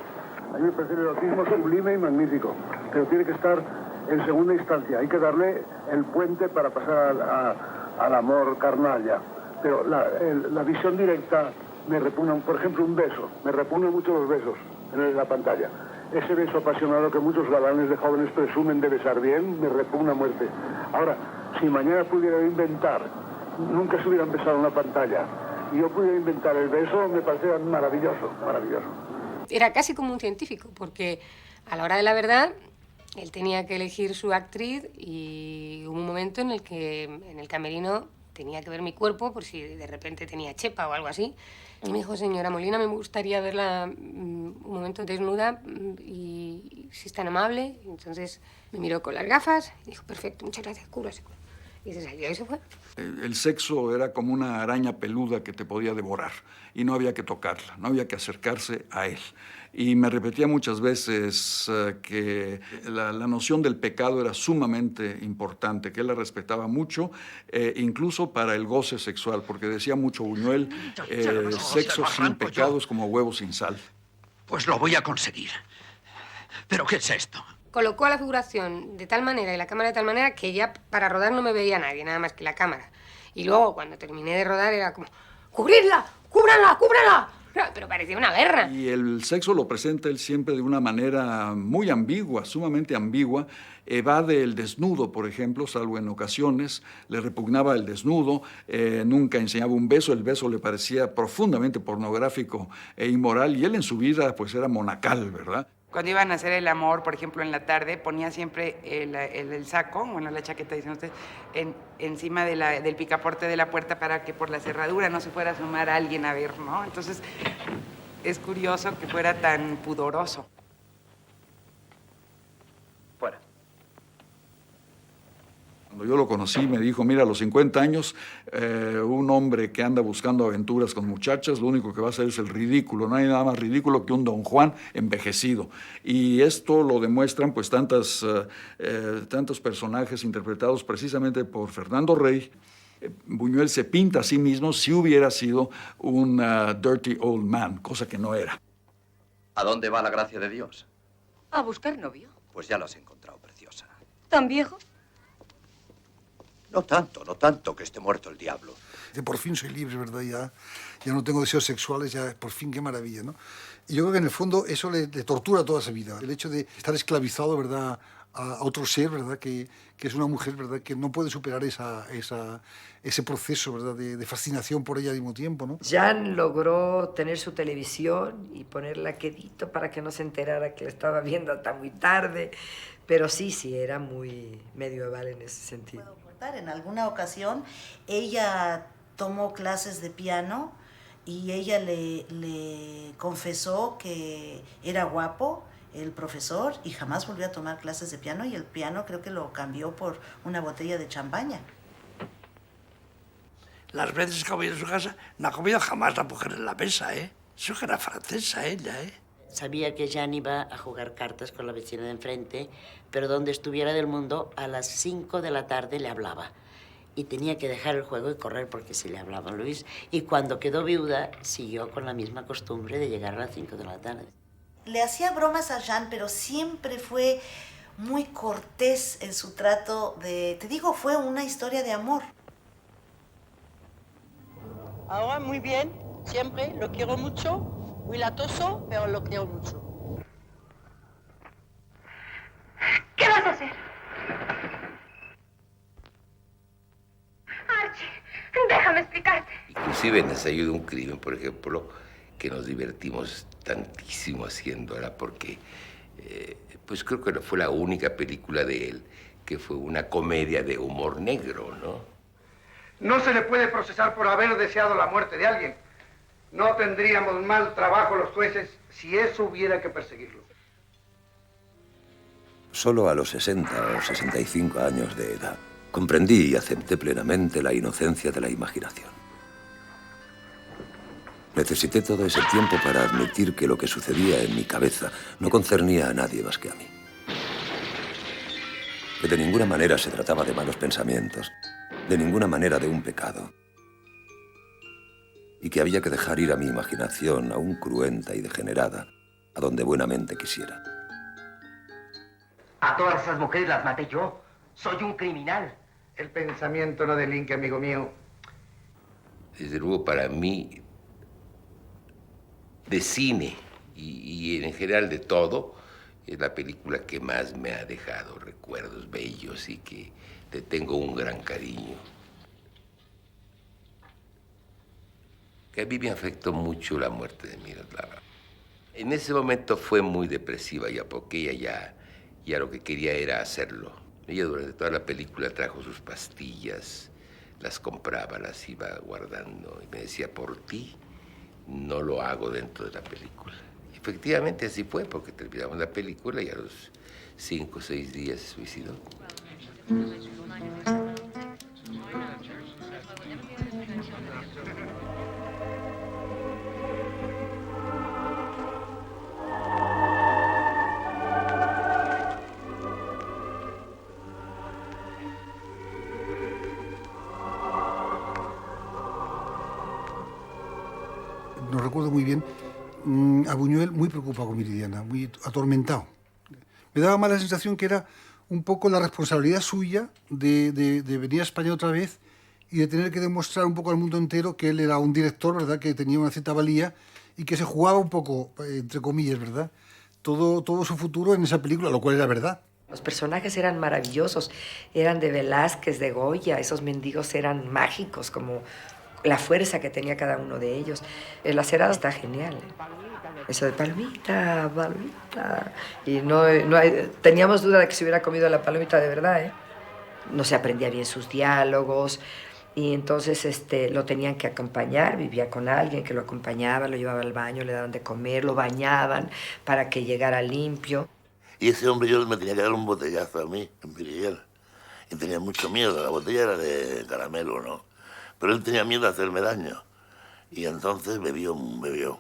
A mí me parece el erotismo sublime y magnífico, pero tiene que estar en segunda instancia. Hay que darle el puente para pasar al amor carnal ya. Pero la visión directa me repugna. Por ejemplo, un beso. Me repugnan mucho los besos en la pantalla. Ese beso apasionado que muchos galanes de jóvenes presumen de besar bien, me repugna a muerte. Ahora, si mañana pudiera inventar, nunca se hubieran besado en una pantalla, y yo pudiera inventar el beso, me parece maravilloso, maravilloso. Era casi como un científico, porque a la hora de la verdad, él tenía que elegir su actriz y hubo un momento en el que en el camerino tenía que ver mi cuerpo por si de repente tenía chepa o algo así. Y me dijo, señora Molina, me gustaría verla un momento desnuda y si es tan amable. Entonces me miró con las gafas y dijo, perfecto, muchas gracias, cúbrase. Y se salió y se fue. El sexo era como una araña peluda que te podía devorar y no había que tocarla, no había que acercarse a él. Y me repetía muchas veces que la noción del pecado era sumamente importante, que él la respetaba mucho, incluso para el goce sexual, porque decía mucho Buñuel, sexo sin pecado es como huevo sin sal. Pues lo voy a conseguir. ¿Pero qué es esto? Colocó a la figuración de tal manera y la cámara de tal manera que ya para rodar no me veía nadie, nada más que la cámara. Y luego, cuando terminé de rodar, era como, ¡cubridla! ¡Cúbranla! ¡Cúbranla! Pero parecía una guerra. Y el sexo lo presenta él siempre de una manera muy ambigua, sumamente ambigua. Evade el desnudo, por ejemplo, salvo en ocasiones. Le repugnaba el desnudo, nunca enseñaba un beso. El beso le parecía profundamente pornográfico e inmoral. Y él en su vida pues era monacal, ¿verdad? Cuando iban a hacer el amor, por ejemplo, en la tarde, ponía siempre el saco, bueno, la chaqueta, dicen ustedes, encima del picaporte de la puerta para que por la cerradura no se fuera a asomar a alguien a ver, ¿no? Entonces, es curioso que fuera tan pudoroso. Fuera. Cuando yo lo conocí, me dijo, mira, a los 50 años, un hombre que anda buscando aventuras con muchachas, lo único que va a hacer es el ridículo. No hay nada más ridículo que un Don Juan envejecido. Y esto lo demuestran pues tantos personajes interpretados precisamente por Fernando Rey. Buñuel se pinta a sí mismo si hubiera sido un dirty old man, cosa que no era. ¿A dónde va la gracia de Dios? A buscar novio. Pues ya lo has encontrado, preciosa. ¿Tan viejo? No tanto que esté muerto el diablo. Por fin soy libre, ¿verdad? Ya no tengo deseos sexuales, ya por fin, qué maravilla, ¿no? Y yo creo que en el fondo eso le tortura toda su vida. El hecho de estar esclavizado, ¿verdad?, a otro ser, ¿verdad?, que es una mujer, ¿verdad?, que no puede superar ese proceso, ¿verdad?, de fascinación por ella al mismo tiempo, ¿no? Jan logró tener su televisión y ponerla quedito para que no se enterara que la estaba viendo hasta muy tarde, pero sí, era muy medieval en ese sentido. En alguna ocasión ella tomó clases de piano y ella le confesó que era guapo el profesor y jamás volvió a tomar clases de piano y el piano creo que lo cambió por una botella de champaña. Las veces que ha comido en su casa no ha comido jamás la mujer en la mesa, ¿eh? Eso que era francesa ella, ¿eh? Sabía que Jan iba a jugar cartas con la vecina de enfrente, pero donde estuviera del mundo, a las 5 de la tarde le hablaba. Y tenía que dejar el juego y correr porque si le hablaba Luis. Y cuando quedó viuda, siguió con la misma costumbre de llegar a las 5 de la tarde. Le hacía bromas a Jan, pero siempre fue muy cortés en su trato de... Te digo, fue una historia de amor. Ahora muy bien, siempre, lo quiero mucho, muy latoso, pero lo quiero mucho. ¿Qué vas a hacer? Archie, déjame explicarte. Inclusive en Ensayo de un crimen, por ejemplo, que nos divertimos tantísimo haciéndola porque pues creo que fue la única película de él que fue una comedia de humor negro, ¿no? No se le puede procesar por haber deseado la muerte de alguien. No tendríamos mal trabajo los jueces si eso hubiera que perseguirlo. Solo a los 60 o 65 años de edad comprendí y acepté plenamente la inocencia de la imaginación. Necesité todo ese tiempo para admitir que lo que sucedía en mi cabeza no concernía a nadie más que a mí. Que de ninguna manera se trataba de malos pensamientos, de ninguna manera de un pecado. Y que había que dejar ir a mi imaginación, aún cruenta y degenerada, a donde buenamente quisiera. A todas esas mujeres las maté yo. Soy un criminal. El pensamiento no delinque, amigo mío. Desde luego, para mí, de cine y en general de todo, es la película que más me ha dejado recuerdos bellos y que te tengo un gran cariño. Que a mí me afectó mucho la muerte de Miroslava. En ese momento fue muy depresiva ya, porque ella ya lo que quería era hacerlo. Ella durante toda la película trajo sus pastillas, las compraba, las iba guardando y me decía, por ti no lo hago dentro de la película. Efectivamente así fue, porque terminamos la película y a los 5 o 6 días se suicidó. No recuerdo muy bien, a Buñuel muy preocupado con Viridiana, muy atormentado. Me daba más la sensación que era un poco la responsabilidad suya de venir a España otra vez y de tener que demostrar un poco al mundo entero que él era un director, ¿verdad?, que tenía una cierta valía y que se jugaba un poco, entre comillas, ¿verdad?, todo su futuro en esa película, lo cual era verdad. Los personajes eran maravillosos, eran de Velázquez, de Goya, esos mendigos eran mágicos, como la fuerza que tenía cada uno de ellos. La cerada está genial, Eso de palmita, palmita. Y teníamos duda de que se hubiera comido la palomita de verdad, No se aprendía bien sus diálogos y entonces lo tenían que acompañar, vivía con alguien que lo acompañaba, lo llevaba al baño, le daban de comer, lo bañaban para que llegara limpio. Y ese hombre yo me tenía que dar un botellazo a mí, en Viridiana. Y tenía mucho miedo, la botella era de caramelo, ¿no? Pero él tenía miedo de hacerme daño. Y entonces bebió.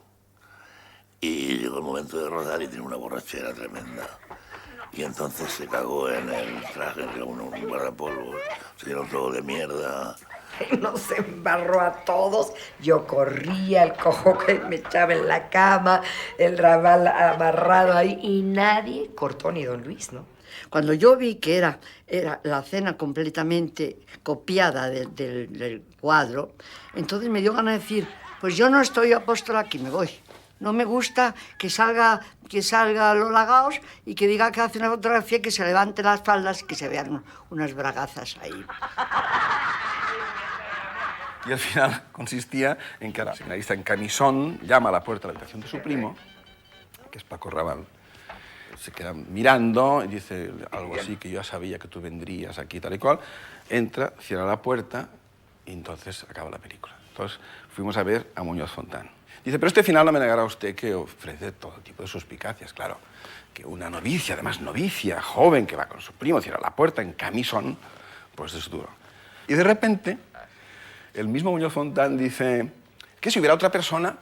Y llegó el momento de rodar y tenía una borrachera tremenda. Y entonces se cagó en el traje, un guardapolvo, se llenó todo de mierda. Nos embarró a todos. Yo corría, el cojo que me echaba en la cama, el rabal amarrado ahí, y nadie cortó ni don Luis, ¿no? Cuando yo vi que era la cena completamente copiada del cuadro, entonces me dio ganas de decir, pues yo no estoy apóstola aquí, me voy. No me gusta que salga Lola Gauss y que diga que hace una fotografía, que se levante las faldas y que se vean unas bragazas ahí. Y al final consistía en que la seminarista en camisón llama a la puerta de la habitación de su primo, que es Paco Rabanne. Se queda mirando y dice algo así, que yo ya sabía que tú vendrías aquí, tal y cual. Entra, cierra la puerta y entonces acaba la película. Entonces fuimos a ver a Muñoz Fontán. Dice, pero este final no me negará usted que ofrece todo tipo de suspicacias. Claro, que una novicia, además novicia, joven, que va con su primo, cierra la puerta en camisón, pues es duro. Y de repente, el mismo Muñoz Fontán dice que si hubiera otra persona,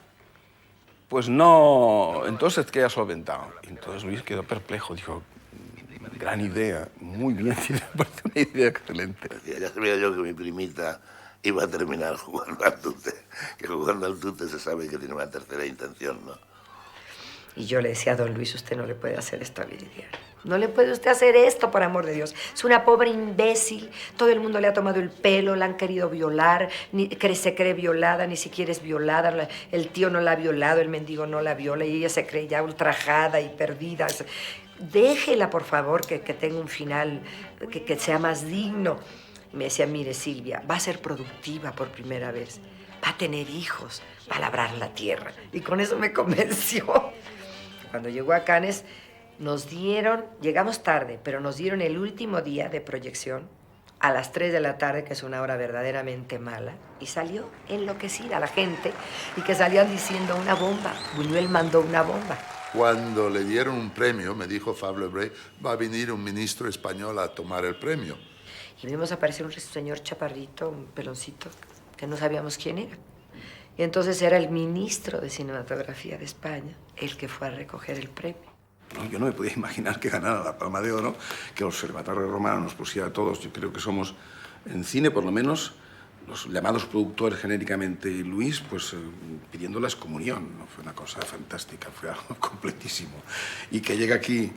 pues no, entonces queda solventado. Y entonces Luis quedó perplejo, dijo, gran idea, muy bien, me parece una idea excelente. Ya sabía yo que mi primita iba a terminar jugando al tute, que jugando al tute se sabe que tiene una tercera intención, ¿no? Y yo le decía a don Luis, usted no le puede hacer esto a Viridiana. No le puede usted hacer esto, por amor de Dios. Es una pobre imbécil. Todo el mundo le ha tomado el pelo, la han querido violar, se cree violada, ni siquiera es violada. El tío no la ha violado, el mendigo no la viola y ella se cree ya ultrajada y perdida. Déjela, por favor, que tenga un final, que sea más digno. Y me decía, mire, Silvia, va a ser productiva por primera vez. Va a tener hijos, va a labrar la tierra. Y con eso me convenció. Cuando llegó a Cannes, llegamos tarde, pero nos dieron el último día de proyección a las 3 de la tarde, que es una hora verdaderamente mala, y salió enloquecida la gente y que salían diciendo una bomba. Buñuel mandó una bomba. Cuando le dieron un premio, me dijo Fabio Bray, va a venir un ministro español a tomar el premio. Y vimos aparecer un señor chaparrito, un peloncito, que no sabíamos quién era. Y entonces era el ministro de Cinematografía de España el que fue a recoger el premio. No, yo no me podía imaginar que ganara la Palma de Oro, que el Observatorio Romano nos pusiera a todos. Yo creo que somos, en cine por lo menos, los llamados productores genéricamente, y Luis, pues pidiendo la excomunión, ¿no? Fue una cosa fantástica, fue algo completísimo. Y que llega aquí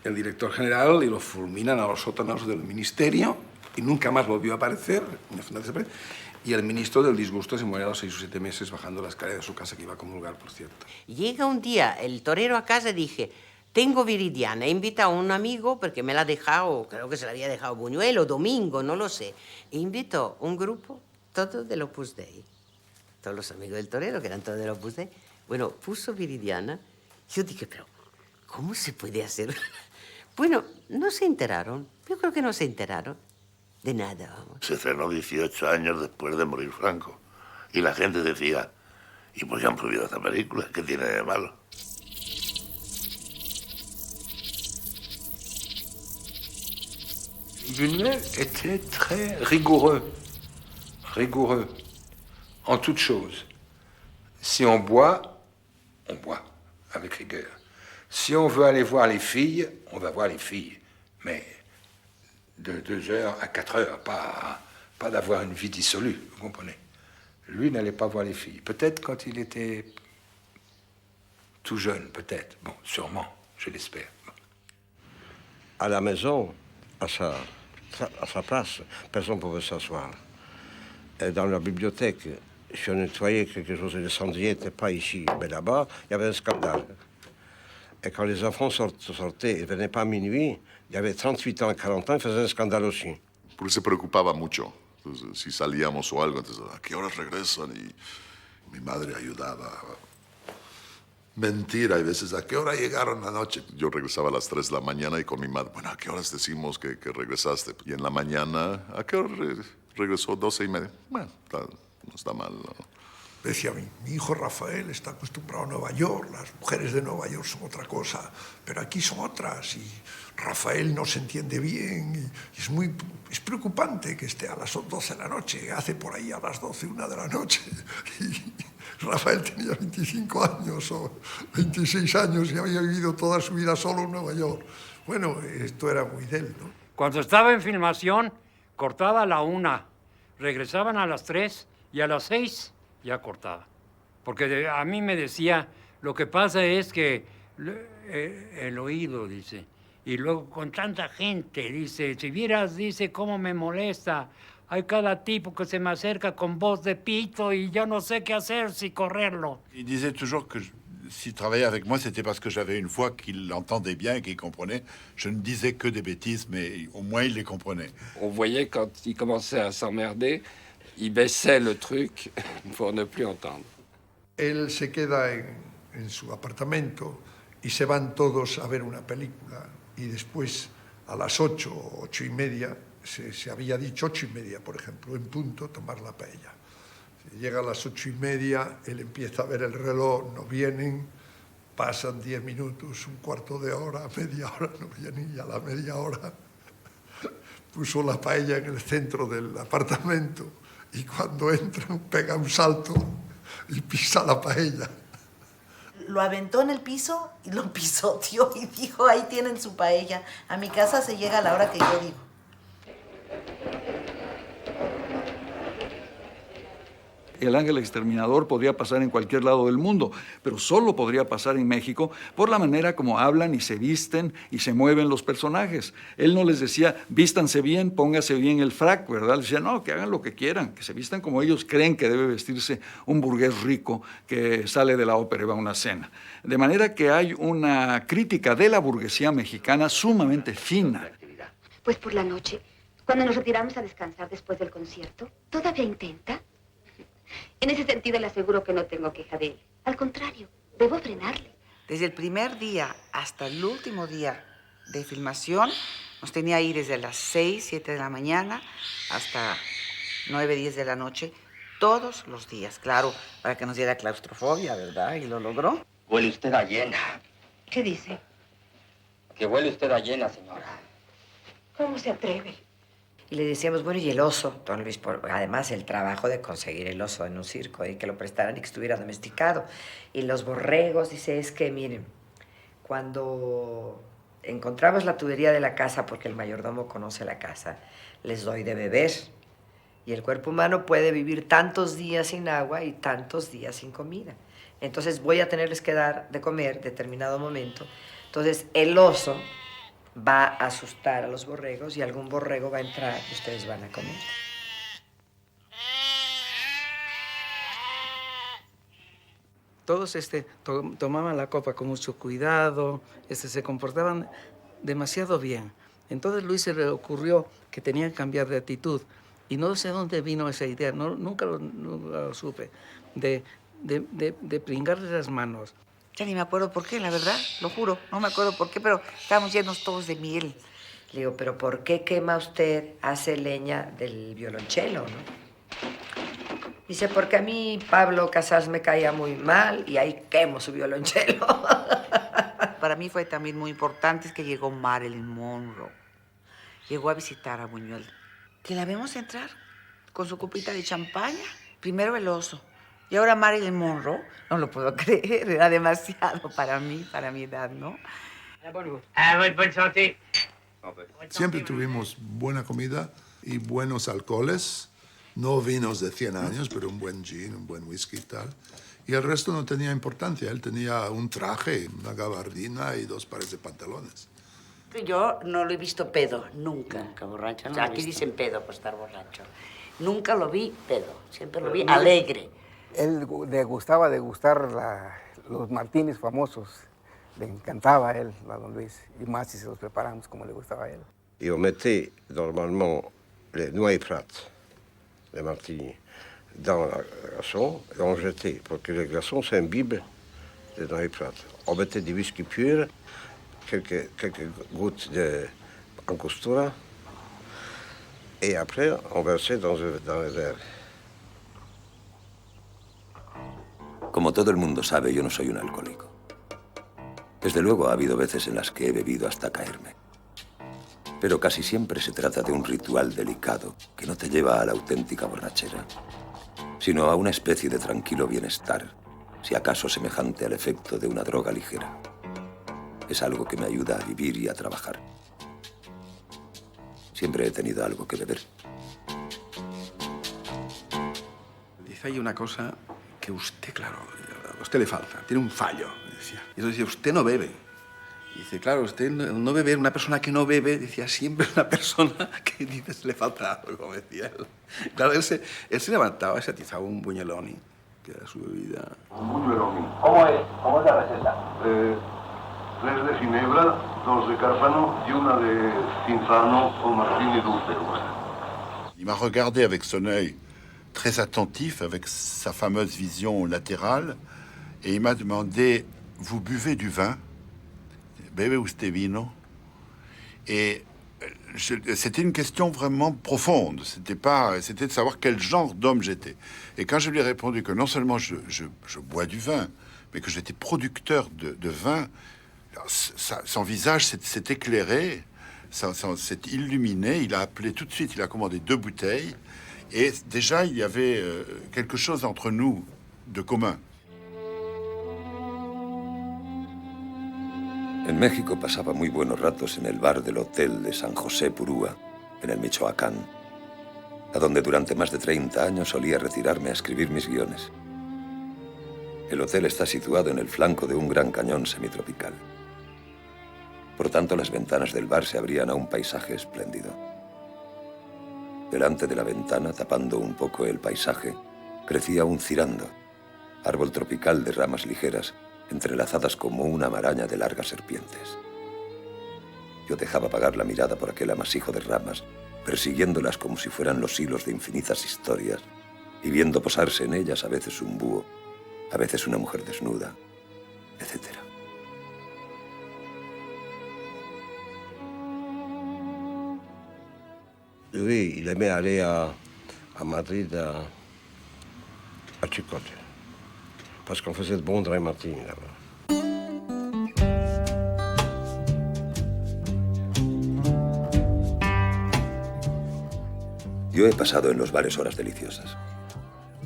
el director general y lo fulminan a los sótanos del ministerio y nunca más volvió a aparecer, y el ministro del disgusto se muere a los 6 o 7 meses bajando la escalera de su casa, que iba a comulgar, por cierto. Llega un día el torero a casa y dije, tengo Viridiana, he invitado a un amigo porque me la ha dejado, creo que se la había dejado Buñuel o Domingo, no lo sé. E invitó un grupo, todos del Opus Dei, todos los amigos del torero, que eran todos del Opus Dei. Bueno, puso Viridiana. Yo dije, pero ¿cómo se puede hacer? Bueno, no se enteraron, yo creo que no se enteraron de nada, vamos. Se estrenó 18 años después de morir Franco. Y la gente decía, ¿y por qué han prohibido esta película? ¿Qué tiene de malo? Buñuel était très rigoureux en toutes choses. Si on boit avec rigueur. Si on veut aller voir les filles, on va voir les filles. Mais de 2h à 4h, pas d'avoir une vie dissolue, vous comprenez. Lui n'allait pas voir les filles. Peut-être quand il était tout jeune, peut-être. Bon, sûrement, je l'espère. À la maison, à sa place, personne ne pouvait s'asseoir. Et dans la bibliothèque, si on nettoyait quelque chose, le cendrier n'était pas ici, mais là-bas, il y avait un scandale. Et quand les enfants sortaient, ils ne venaient pas à minuit, il y avait 38 ans, 40 ans, ils faisaient un scandale aussi. Porque se preocupaba mucho. Entonces, si salíamos o algo, entonces, ¿a qué horas regresan? Y mi madre ayudaba a mentir. Hay veces, ¿a qué hora llegaron anoche? Yo regresaba a las 3 de la mañana y con mi madre, bueno, ¿a qué horas decimos que regresaste? Y en la mañana, ¿a qué hora regresó? 12:30. Bueno, no está mal, ¿no? Decía, mi hijo Rafael está acostumbrado a Nueva York, las mujeres de Nueva York son otra cosa, pero aquí son otras, y Rafael no se entiende bien, y es preocupante que esté a las 12 de la noche, hace por ahí a las 12, 1 de la noche, y Rafael tenía 25 años o 26 años y había vivido toda su vida solo en Nueva York. Bueno, esto era muy de él, ¿no? Cuando estaba en filmación, cortaba a la 1, regresaban a las 3 y a las 6 ya cortaba. Porque a mí me decía, lo que pasa es que el oído, dice, y luego con tanta gente, dice, si vieras, dice, cómo me molesta. Hay cada tipo que se me acerca con voz de pito y yo no sé qué hacer, si correrlo. Il disait toujours que s'il travaillait avec moi, c'était parce que j'avais une voix qu'il entendait bien et qu'il comprenait. Je ne disais que des bêtises, mais au moins il les comprenait. On voyait quand il commençait à s'emmerder, il baissait le truc pour ne plus entendre. Él se queda en su apartamento y se van todos a ver una película y después a las 8, 8:30, se había dicho 8:30, por ejemplo, en punto, tomar la paella. Llega a las 8:30, él empieza a ver el reloj, no vienen, pasan 10 minutos, un cuarto de hora, media hora, no vienen, y a la media hora puso la paella en el centro del apartamento y cuando entran pega un salto y pisa la paella. Lo aventó en el piso y lo pisoteó y dijo, ahí tienen su paella. A mi casa se llega a la hora que yo digo. El ángel exterminador podría pasar en cualquier lado del mundo, pero solo podría pasar en México por la manera como hablan y se visten y se mueven los personajes. Él no les decía, vístanse bien, póngase bien el frac, ¿verdad? Les decía, no, que hagan lo que quieran, que se vistan como ellos creen que debe vestirse un burgués rico que sale de la ópera y va a una cena. De manera que hay una crítica de la burguesía mexicana sumamente fina. Pues por la noche, cuando nos retiramos a descansar después del concierto, ¿todavía intenta? En ese sentido le aseguro que no tengo queja de él. Al contrario, debo frenarle. Desde el primer día hasta el último día de filmación, Nos tenía ahí desde las 6, 7 de la mañana hasta 9, 10 de la noche, todos los días. Claro, para que nos diera claustrofobia, ¿verdad? Y lo logró. Huele usted a hiena. ¿Qué dice? Que huele usted a hiena, señora. ¿Cómo se atreve? Y le decíamos, bueno, ¿y el oso? Don Luis, además el trabajo de conseguir el oso en un circo y que lo prestaran y que estuviera domesticado. Y los borregos, dice, es que, miren, cuando encontramos la tubería de la casa, porque el mayordomo conoce la casa, les doy de beber. Y el cuerpo humano puede vivir tantos días sin agua y tantos días sin comida. Entonces voy a tenerles que dar de comer en determinado momento. Entonces el oso va a asustar a los borregos y algún borrego va a entrar y ustedes van a comer. Todos tomaban la copa con mucho cuidado, se comportaban demasiado bien. Entonces Luis se le ocurrió que tenía que cambiar de actitud. Y no sé dónde vino esa idea, nunca lo supe, de pringarle las manos. Ya ni me acuerdo por qué, la verdad, lo juro. No me acuerdo por qué, pero estábamos llenos todos de miel. Le digo, ¿pero por qué quema usted, hace leña del violonchelo, no? Dice, porque a mí Pablo Casals me caía muy mal y ahí quemo su violonchelo. Para mí fue también muy importante es que llegó Marilyn Monroe. Llegó a visitar a Buñuel. Que la vemos entrar con su copita de champaña. Primero el oso. Y ahora Marilyn Monroe. No lo puedo creer. Era demasiado para mí, para mi edad, ¿no? Siempre tuvimos buena comida y buenos alcoholes. No vinos de 100 años, pero un buen gin, un buen whisky y tal. Y el resto no tenía importancia. Él tenía un traje, una gabardina y 2 pares de pantalones. Yo no lo he visto pedo, nunca. Nunca borracho, no O sea, lo he aquí visto. dicen pedo por estar borracho. Nunca lo vi pedo, siempre lo vi alegre. Él le gustaba degustar los martinis famosos. Le encantaba a él, a don Luis. Y más si se los preparamos como le gustaba a él. Et on mettait normalement les noix et prat, les martinis, dans la glaçon et on jetait, pour que les glaçons s'imbibent des noix et prat. On mettait du whisky pur, quelques gouttes d'angostura, et après on versait dans le verre. Como todo el mundo sabe, yo no soy un alcohólico. Desde luego ha habido veces en las que he bebido hasta caerme. Pero casi siempre se trata de un ritual delicado que no te lleva a la auténtica borrachera, sino a una especie de tranquilo bienestar, si acaso semejante al efecto de una droga ligera. Es algo que me ayuda a vivir y a trabajar. Siempre he tenido algo que beber. Dice ahí una cosa que usted, claro, a usted le falta, tiene un fallo, decía. Y entonces decía, usted no bebe. Y dice, claro, usted no bebe, una persona que no bebe, decía, siempre es una persona que dices le falta algo, como decía él. Claro, él se levantaba y se atizaba un buñueloni, que era su bebida. Un buñueloni. ¿Cómo es? ¿Cómo es la receta? 3 de ginebra, 2 de carfano y 1 de cinzano o martini dulce. Il m'a regardé avec son œil très attentif, avec sa fameuse vision latérale, et il m'a demandé, vous buvez du vin? Bebe usted vino? Et c'était une question vraiment profonde. C'était de savoir quel genre d'homme j'étais. Et quand je lui ai répondu que non seulement je bois du vin, mais que j'étais producteur de vin, son visage s'est éclairé, s'est illuminé. Il a appelé tout de suite, il a commandé 2 bouteilles. Et déjà, il y avait quelque chose entre nous de commun. En México pasaba muy buenos ratos en el bar del Hotel de San José Purúa, en el Michoacán, a donde durante más de 30 años solía retirarme a escribir mis guiones. El hotel está situado en el flanco de un gran cañón semitropical. Por tanto, las ventanas del bar se abrían a un paisaje espléndido. Delante de la ventana, tapando un poco el paisaje, crecía un cirando, árbol tropical de ramas ligeras, entrelazadas como una maraña de largas serpientes. Yo dejaba vagar la mirada por aquel amasijo de ramas, persiguiéndolas como si fueran los hilos de infinitas historias, y viendo posarse en ellas a veces un búho, a veces una mujer desnuda, etc. Oui, il aimait aller à Madrid, à Chicote. Parce qu'on faisait de bons dry martini là-bas. Yo he pasado en los bares horas deliciosas.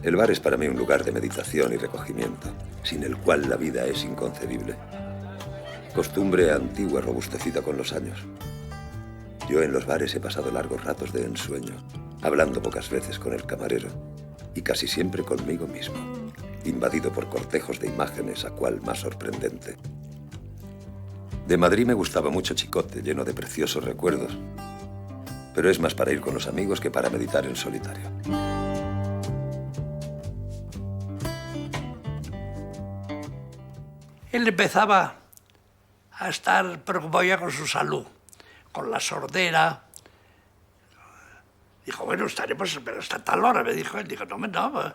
El bar es para mí un lugar de meditación y recogimiento, sin el cual la vida es inconcebible. Costumbre antigua robustecida con los años. Yo en los bares he pasado largos ratos de ensueño, hablando pocas veces con el camarero y casi siempre conmigo mismo, invadido por cortejos de imágenes, a cual más sorprendente. De Madrid me gustaba mucho Chicote, lleno de preciosos recuerdos, pero es más para ir con los amigos que para meditar en solitario. Él empezaba a estar preocupado ya con su salud, con la sordera. Dijo, bueno, estaremos, pero hasta tal hora, me dijo él. Digo, no,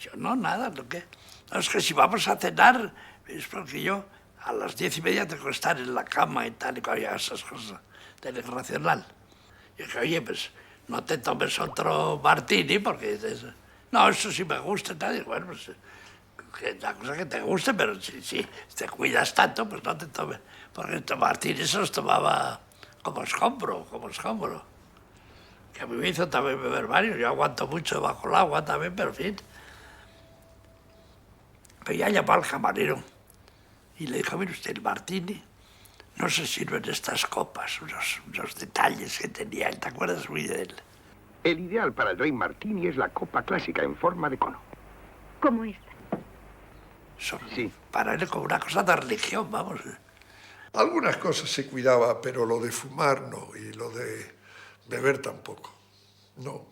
yo no, nada, ¿no qué? No, es que si vamos a cenar, es porque yo a las 10:30 tengo que estar en la cama y tal, y con esas cosas del racional. Y dije, oye, pues no te tomes otro martini, porque dices, no, eso sí me gusta, tal. Y bueno, pues la cosa que te guste, pero si te cuidas tanto, pues no te tomes. Porque estos martinis se los tomaba como escombro. Que a mí me hizo también beber varios. Yo aguanto mucho bajo el agua también, pero en fin. Pero ya llamó al camarero y le dijo, mire usted, el martini no se sirven estas copas, unos detalles que tenía él. ¿Te acuerdas muy de él? El ideal para el dry martini es la copa clásica en forma de cono. ¿Cómo esta? Sí. Para él como una cosa de religión, vamos. Algunas cosas se cuidaba, pero lo de fumar no, y lo de beber tampoco. No.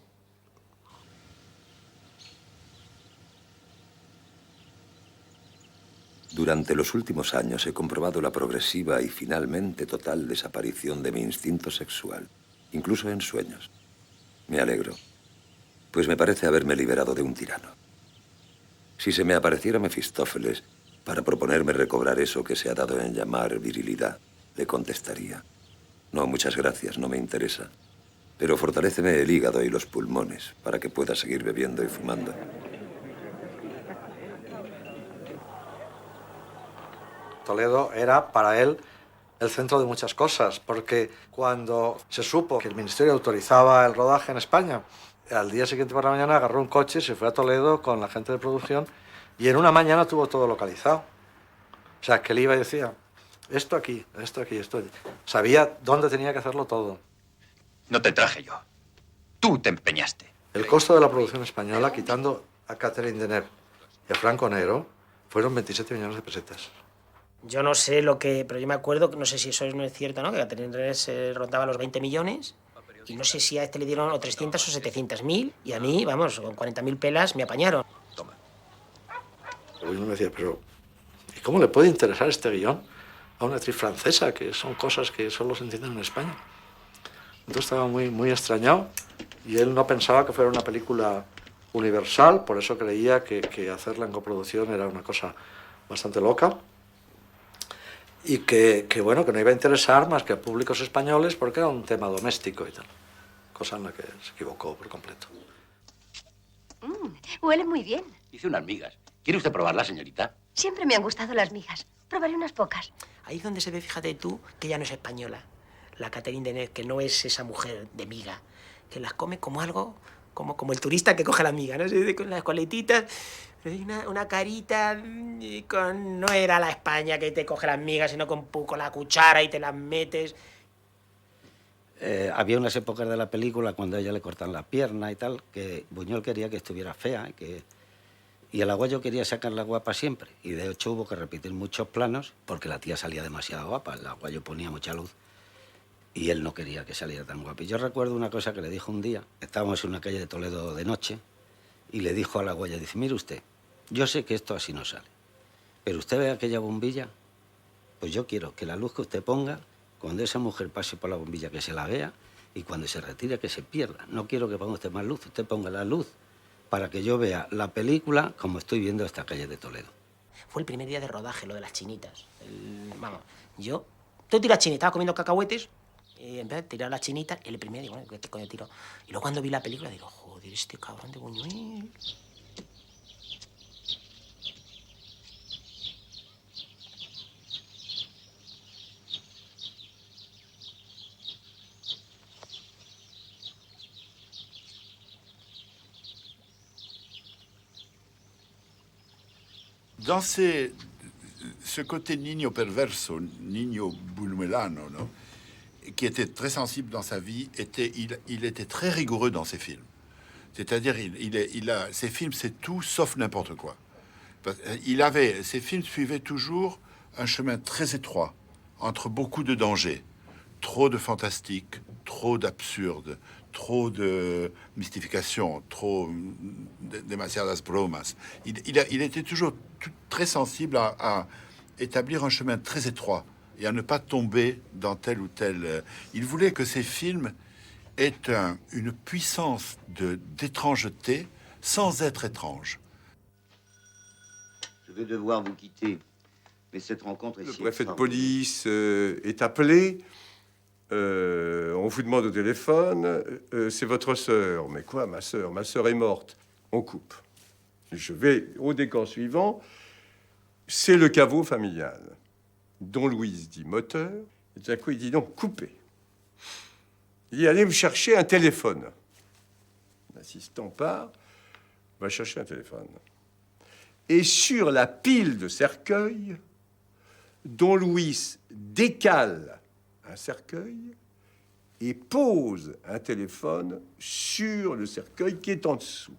Durante los últimos años he comprobado la progresiva y finalmente total desaparición de mi instinto sexual, incluso en sueños. Me alegro, pues me parece haberme liberado de un tirano. Si se me apareciera Mefistófeles para proponerme recobrar eso que se ha dado en llamar virilidad, le contestaría, no, muchas gracias, no me interesa, pero fortaléceme el hígado y los pulmones para que pueda seguir bebiendo y fumando. Toledo era para él el centro de muchas cosas, porque cuando se supo que el Ministerio autorizaba el rodaje en España, al día siguiente por la mañana agarró un coche, se fue a Toledo con la gente de producción y en una mañana tuvo todo localizado. O sea, que él iba y decía, esto aquí, esto aquí, esto allí. Sabía dónde tenía que hacerlo todo. No te traje yo. Tú te empeñaste. El costo de la producción española, quitando a Catherine Deneuve y a Franco Nero, fueron 27 millones de pesetas. Yo no sé lo que... Pero yo me acuerdo, no sé si eso no es cierto, ¿no? Que Catherine Deneuve rondaba los 20 millones... Y no sé si a este le dieron o 300 o 700.000, y a mí, vamos, con 40.000 pelas me apañaron. Toma. Uno me decía, pero ¿y cómo le puede interesar este guión a una actriz francesa? Que son cosas que solo se entienden en España. Entonces estaba muy extrañado, y él no pensaba que fuera una película universal, por eso creía que hacerla en coproducción era una cosa bastante loca. Y que bueno, que no iba a interesar más que a públicos españoles porque era un tema doméstico y tal. Cosa en la que se equivocó por completo. Huele muy bien. Hice unas migas. ¿Quiere usted probarlas, señorita? Siempre me han gustado las migas. Probaré unas pocas. Ahí es donde se ve, fíjate tú, que ya no es española. La Catherine Deneuve, que no es esa mujer de miga, que las come como algo, como el turista que coge la miga, ¿no? Con las coletitas, una carita, no era la España que te coge las migas, sino con la cuchara y te las metes. Había unas épocas de la película cuando a ella le cortan la pierna y tal, que Buñuel quería que estuviera fea, y el Aguayo quería sacarla guapa siempre. Y de hecho hubo que repetir muchos planos porque la tía salía demasiado guapa, el Aguayo ponía mucha luz y él no quería que saliera tan guapa. Y yo recuerdo una cosa que le dijo un día, estábamos en una calle de Toledo de noche, y le dijo a la Aguayo, dice, mire usted, yo sé que esto así no sale, pero usted ve aquella bombilla, pues yo quiero que la luz que usted ponga, cuando esa mujer pase por la bombilla, que se la vea, y cuando se retire, que se pierda. No quiero que ponga usted más luz, usted ponga la luz para que yo vea la película como estoy viendo esta calle de Toledo. Fue el primer día de rodaje, lo de las chinitas. Vamos, yo... Tú tiras chinitas, estaba comiendo cacahuetes, Y entonces tiró a la chinita y el primer digo, bueno, ¿qué coño tiró? Y luego cuando vi la película digo, joder, este cabrón de Buñuel. Dans ce côté Nino perverso, Nino buñuelano, ¿no? Qui était très sensible dans sa vie, il était très rigoureux dans ses films. C'est-à-dire, ses films, c'est tout sauf n'importe quoi. Ses films suivaient toujours un chemin très étroit, entre beaucoup de dangers, trop de fantastique, trop d'absurde, trop de mystification, trop demasiadas bromas. Il était toujours très sensible à établir un chemin très étroit et à ne pas tomber dans tel ou tel... Il voulait que ces films aient une puissance d'étrangeté sans être étrange. Je vais devoir vous quitter, mais cette rencontre est Le si préfet de extraordinaire. police est appelé. On vous demande au téléphone, c'est votre sœur. Mais quoi, ma sœur? Ma sœur est morte. On coupe. Je vais au décor suivant. C'est le caveau familial. Don Louise dit moteur. Et tout à coup, il dit donc coupé. Il dit allez me chercher un téléphone. L'assistant part, va chercher un téléphone. Et sur la pile de cercueils, Don Louis décale un cercueil et pose un téléphone sur le cercueil qui est en dessous.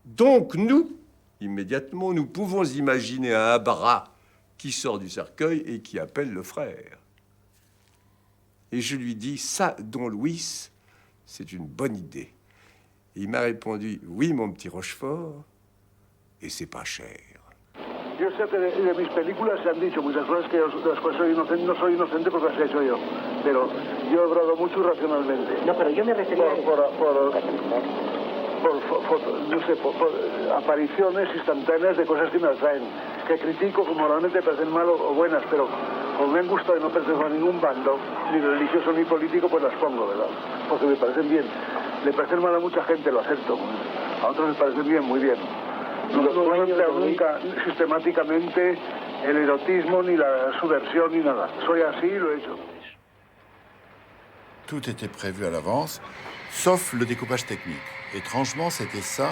Donc nous, immédiatement, nous pouvons imaginer un bras qui sort du cercueil et qui appelle le frère. Et je lui dis, ça, Don Louis, c'est une bonne idée. Et il m'a répondu, oui, mon petit Rochefort, et c'est pas cher. Yo sé que de mis películas se han dicho muchas cosas que de las cuales soy inocente, no soy inocente porque las he hecho yo, pero yo he obrado mucho irracionalmente. No, pero yo me refería por apariciones instantáneas de cosas que me atraen, que critico, que moralmente parecen mal o buenas, pero como me han gustado y no pertenezco a ningún bando, ni religioso ni político, pues las pongo, ¿verdad? Porque me parecen bien. Le parecen mal a mucha gente, lo acepto. A otros les parecen bien, muy bien. No he empleado nunca sistemáticamente el erotismo, ni la subversión, ni nada. Soy así y lo he hecho. Tout était prévu à l'avance, sauf le découpage technique. Étrangement, c'était ça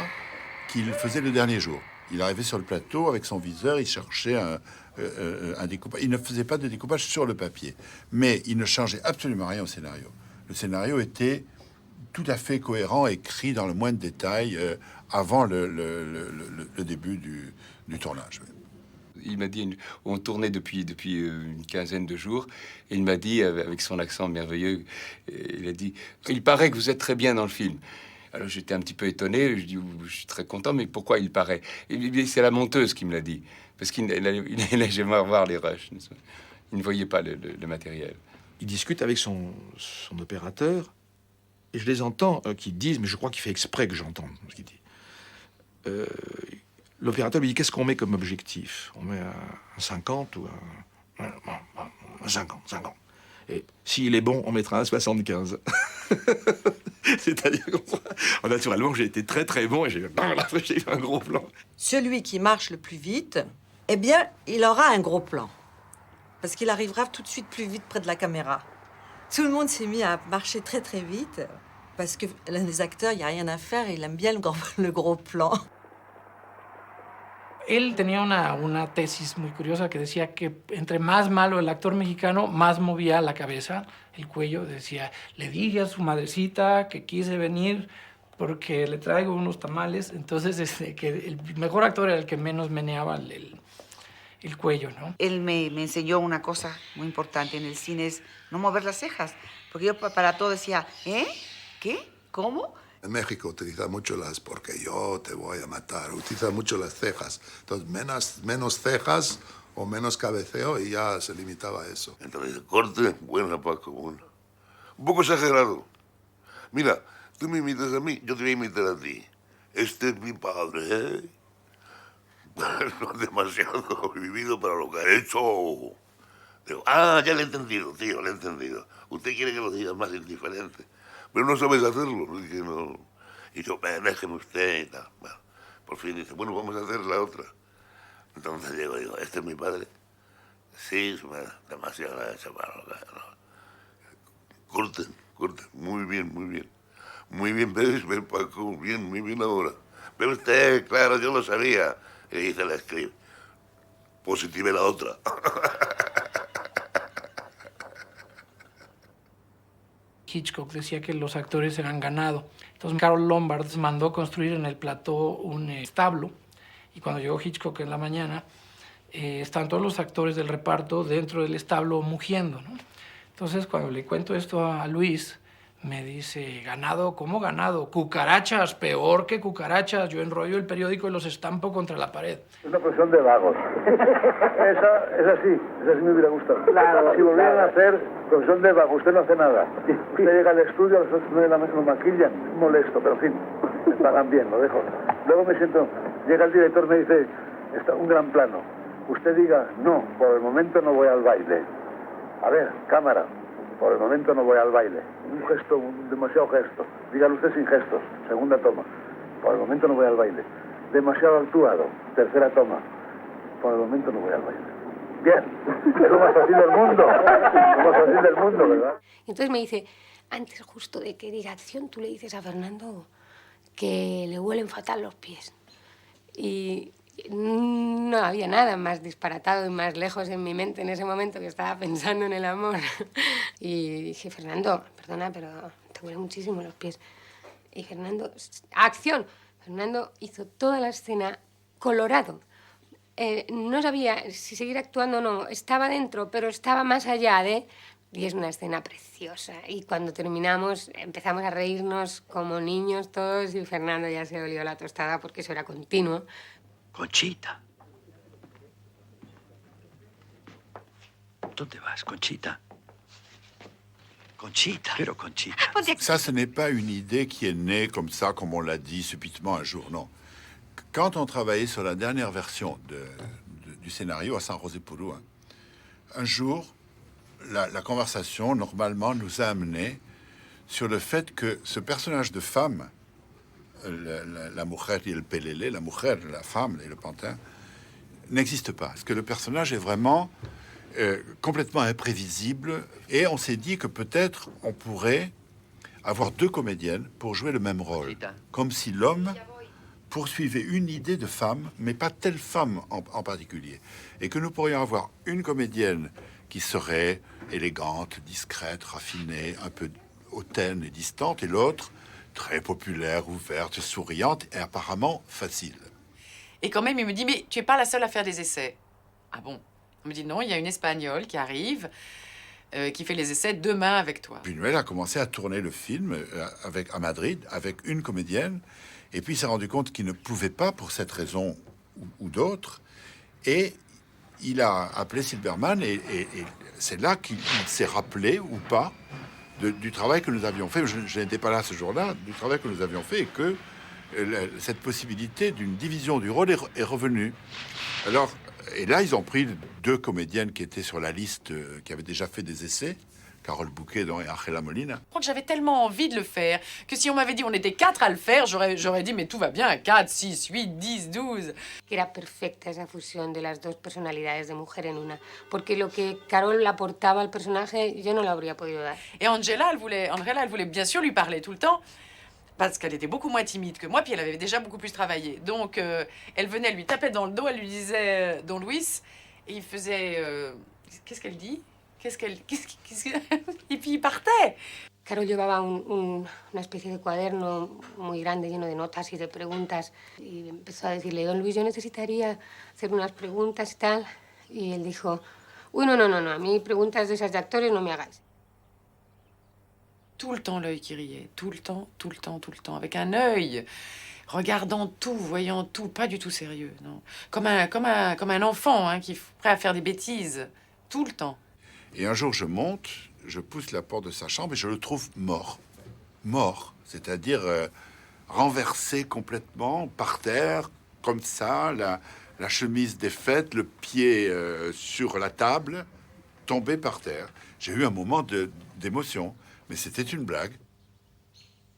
qu'il faisait le dernier jour. Il arrivait sur le plateau avec son viseur, il cherchait un découpage. Il ne faisait pas de découpage sur le papier, mais il ne changeait absolument rien au scénario. Le scénario était tout à fait cohérent, écrit dans le moindre détail avant le début du tournage. Il m'a dit, on tournait depuis une quinzaine de jours, et il m'a dit, avec son accent merveilleux, il a dit, il paraît que vous êtes très bien dans le film. Alors j'étais un petit peu étonné, je dis, je suis très content, mais pourquoi il paraît? C'est la monteuse qui me l'a dit, parce qu'il n'a jamais voir les rushs. Il ne voyait pas le matériel. Il discute avec son opérateur, et je les entends qui disent, mais je crois qu'il fait exprès que j'entende ce qu'il dit. L'opérateur lui dit, qu'est-ce qu'on met comme objectif? On met un 50 ou un 50. Et s'il est bon, on mettra un 75. C'est-à-dire que naturellement, j'ai été très très bon et j'ai fait un gros plan. Celui qui marche le plus vite, eh bien, il aura un gros plan. Parce qu'il arrivera tout de suite plus vite près de la caméra. Tout le monde s'est mis à marcher très très vite parce que les acteurs, il n'y a rien à faire, il aime bien le gros plan. Él tenía una tesis muy curiosa que decía que entre más malo el actor mexicano, más movía la cabeza, el cuello. Decía, le dije a su madrecita que quise venir porque le traigo unos tamales. Entonces, que el mejor actor era el que menos meneaba el cuello, ¿no? Él me enseñó una cosa muy importante en el cine, es no mover las cejas. Porque yo para todo decía, ¿qué? ¿Cómo? En México utiliza mucho porque yo te voy a matar, utiliza mucho las cejas. Entonces, menos cejas o menos cabeceo y ya se limitaba a eso. Entonces, corte, buena paz común. Un poco exagerado. Mira, tú me imitas a mí, yo te voy a imitar a ti. Este es mi padre, ¿eh? No es demasiado vivido para lo que ha hecho. Digo, ah, ya le he entendido, tío, le he entendido. Usted quiere que lo diga más indiferente, pero no sabes hacerlo. Dije, no. Y yo, déjeme usted y tal. Bueno, por fin dice, bueno, vamos a hacer la otra. Entonces llego y digo, ¿este es mi padre? Sí, su madre, demasiado chaval. No. Corten. Muy bien. Muy bien, ¿ves, Paco? Bien, muy bien ahora. Pero usted, claro, yo lo sabía. Y dice la script. Positive la otra. Hitchcock decía que los actores eran ganado. Entonces Carol Lombard mandó construir en el plató un establo. Y cuando llegó Hitchcock en la mañana, estaban todos los actores del reparto dentro del establo mugiendo, ¿no? Entonces, cuando le cuento esto a Luis, me dice, ¿ganado? ¿Cómo ganado? Cucarachas, peor que cucarachas. Yo enrollo el periódico y los estampo contra la pared. Es una profesión de vagos. esa sí me hubiera gustado. Claro, si volvieran a hacer profesión de vago, usted no hace nada. Usted llega al estudio, a las 8 de la noche lo maquillan, molesto, pero en fin, me pagan bien, lo dejo. Luego me siento, llega el director, me dice, está un gran plano. Usted diga, no, por el momento no voy al baile. A ver, cámara, por el momento no voy al baile. Un gesto, demasiado gesto. Dígalo usted sin gestos. Segunda toma. Por el momento no voy al baile. Demasiado actuado. Tercera toma. Por el momento no voy al baile. Bien. Es lo más fácil del mundo. Lo más fácil del mundo, ¿verdad? Entonces me dice, antes justo de que diga acción, tú le dices a Fernando que le huelen fatal los pies. Y no había nada más disparatado y más lejos en mi mente en ese momento, que estaba pensando en el amor. Y dije, Fernando, perdona, pero te huelen muchísimo los pies. Y Fernando, ¡acción! Fernando hizo toda la escena colorado. No sabía si seguir actuando o no. Estaba dentro, pero estaba más allá de... Y es una escena preciosa. Y cuando terminamos, empezamos a reírnos como niños todos y Fernando ya se olió la tostada porque eso era continuo. Conchita. ¿Dónde vas, Conchita? Conchita. Pero Conchita. Ça, ce n'est pas une idée qui est née comme ça, comme on l'a dit subitement un jour, non. Quand on travaillait sur la dernière version du scénario à San José Puru, un jour, la conversation, normalement, nous a amené sur le fait que ce personnage de femme, la mujer y el pelele, la mujer, la femme et le pantin, n'existe pas. Parce que le personnage est vraiment complètement imprévisible. Et on s'est dit que peut-être on pourrait avoir deux comédiennes pour jouer le même rôle. Comme si l'homme poursuivait une idée de femme, mais pas telle femme en particulier. Et que nous pourrions avoir une comédienne qui serait élégante, discrète, raffinée, un peu hautaine et distante, et l'autre très populaire, ouverte, souriante et apparemment facile. Et quand même, il me dit, mais tu n'es pas la seule à faire des essais. Ah bon? On me dit, non, il y a une Espagnole qui arrive, qui fait les essais demain avec toi. Buñuel a commencé à tourner le film à Madrid avec une comédienne, et puis il s'est rendu compte qu'il ne pouvait pas pour cette raison ou d'autres, et il a appelé Silberman, et c'est là qu'il s'est rappelé ou pas du travail que nous avions fait, je n'étais pas là ce jour-là, du travail que nous avions fait, et que cette possibilité d'une division du rôle est revenue. Alors, et là, ils ont pris deux comédiennes qui étaient sur la liste, qui avaient déjà fait des essais, Carole Bouquet et Ángela Molina. Je crois que j'avais tellement envie de le faire que si on m'avait dit on était 4 à le faire, j'aurais dit mais tout va bien, 4, 6, 8, 10, 12. Era perfecta esa fusión de las dos personalidades de mujer en una, porque lo que Carole aportaba al personaje yo no lo habría podido dar. Et Angela, elle voulait bien sûr lui parler tout le temps, parce qu'elle était beaucoup moins timide que moi, puis elle avait déjà beaucoup plus travaillé. Donc elle venait, elle lui tapait dans le dos, elle lui disait Don Luis, et il faisait qu'est-ce qu'elle dit? Y puis partait. Carol llevaba una especie de cuaderno muy grande lleno de notas y de preguntas y empezó a decirle, Don Luis, yo necesitaría hacer unas preguntas y tal. Y él dijo, uy, no, a mí preguntas de esas de actores no me hagáis. Tout le temps l'œil qui riait, tout le temps, avec un œil, regardant tout, voyant tout, pas du tout sérieux, non. Comme un enfant hein, qui est prêt à faire des bêtises, tout le temps. Et un jour, je monte, je pousse la porte de sa chambre et je le trouve mort. Mort, c'est-à-dire renversé complètement, par terre, comme ça, la chemise défaite, le pied sur la table, tombé par terre. J'ai eu un moment d'émotion, mais c'était une blague.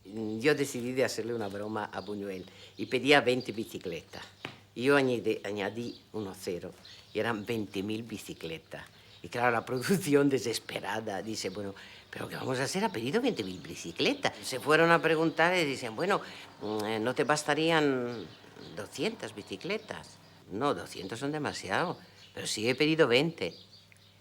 Yo decidí de hacerle una broma a Buñuel y pedía 20 bicicletas. Y yo añadí unos ceros y eran 20.000 bicicletas. Y claro, la producción desesperada dice, bueno, ¿pero qué vamos a hacer? Ha pedido 20.000 bicicletas. Se fueron a preguntar y dicen, bueno, ¿no te bastarían 200 bicicletas? No, 200 son demasiado, pero sí he pedido 20.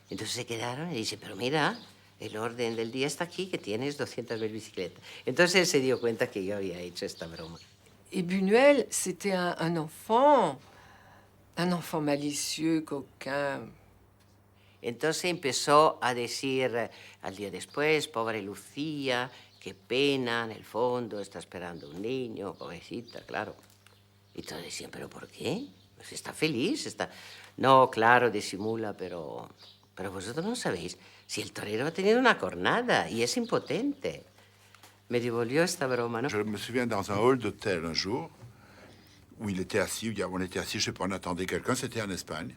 Entonces se quedaron y dicen, pero mira, el orden del día está aquí, que tienes 200.000 bicicletas. Entonces él se dio cuenta que yo había hecho esta broma. Et Buñuel, c'était un enfant malicieux, coquin. Entonces empezó a decir al día después, pobre Lucía, qué pena, en el fondo está esperando un niño, pobrecita, claro. Y todos decían, ¿pero por qué? Pues está feliz, está... No, claro, disimula, pero vosotros no sabéis si el torero ha tenido una cornada y es impotente. Me devolvió esta broma, ¿no? Je me souviens dans un hall d'hôtel un jour où il était assis, on était assis, je sais pas, on attendait quelqu'un, c'était en Espagne.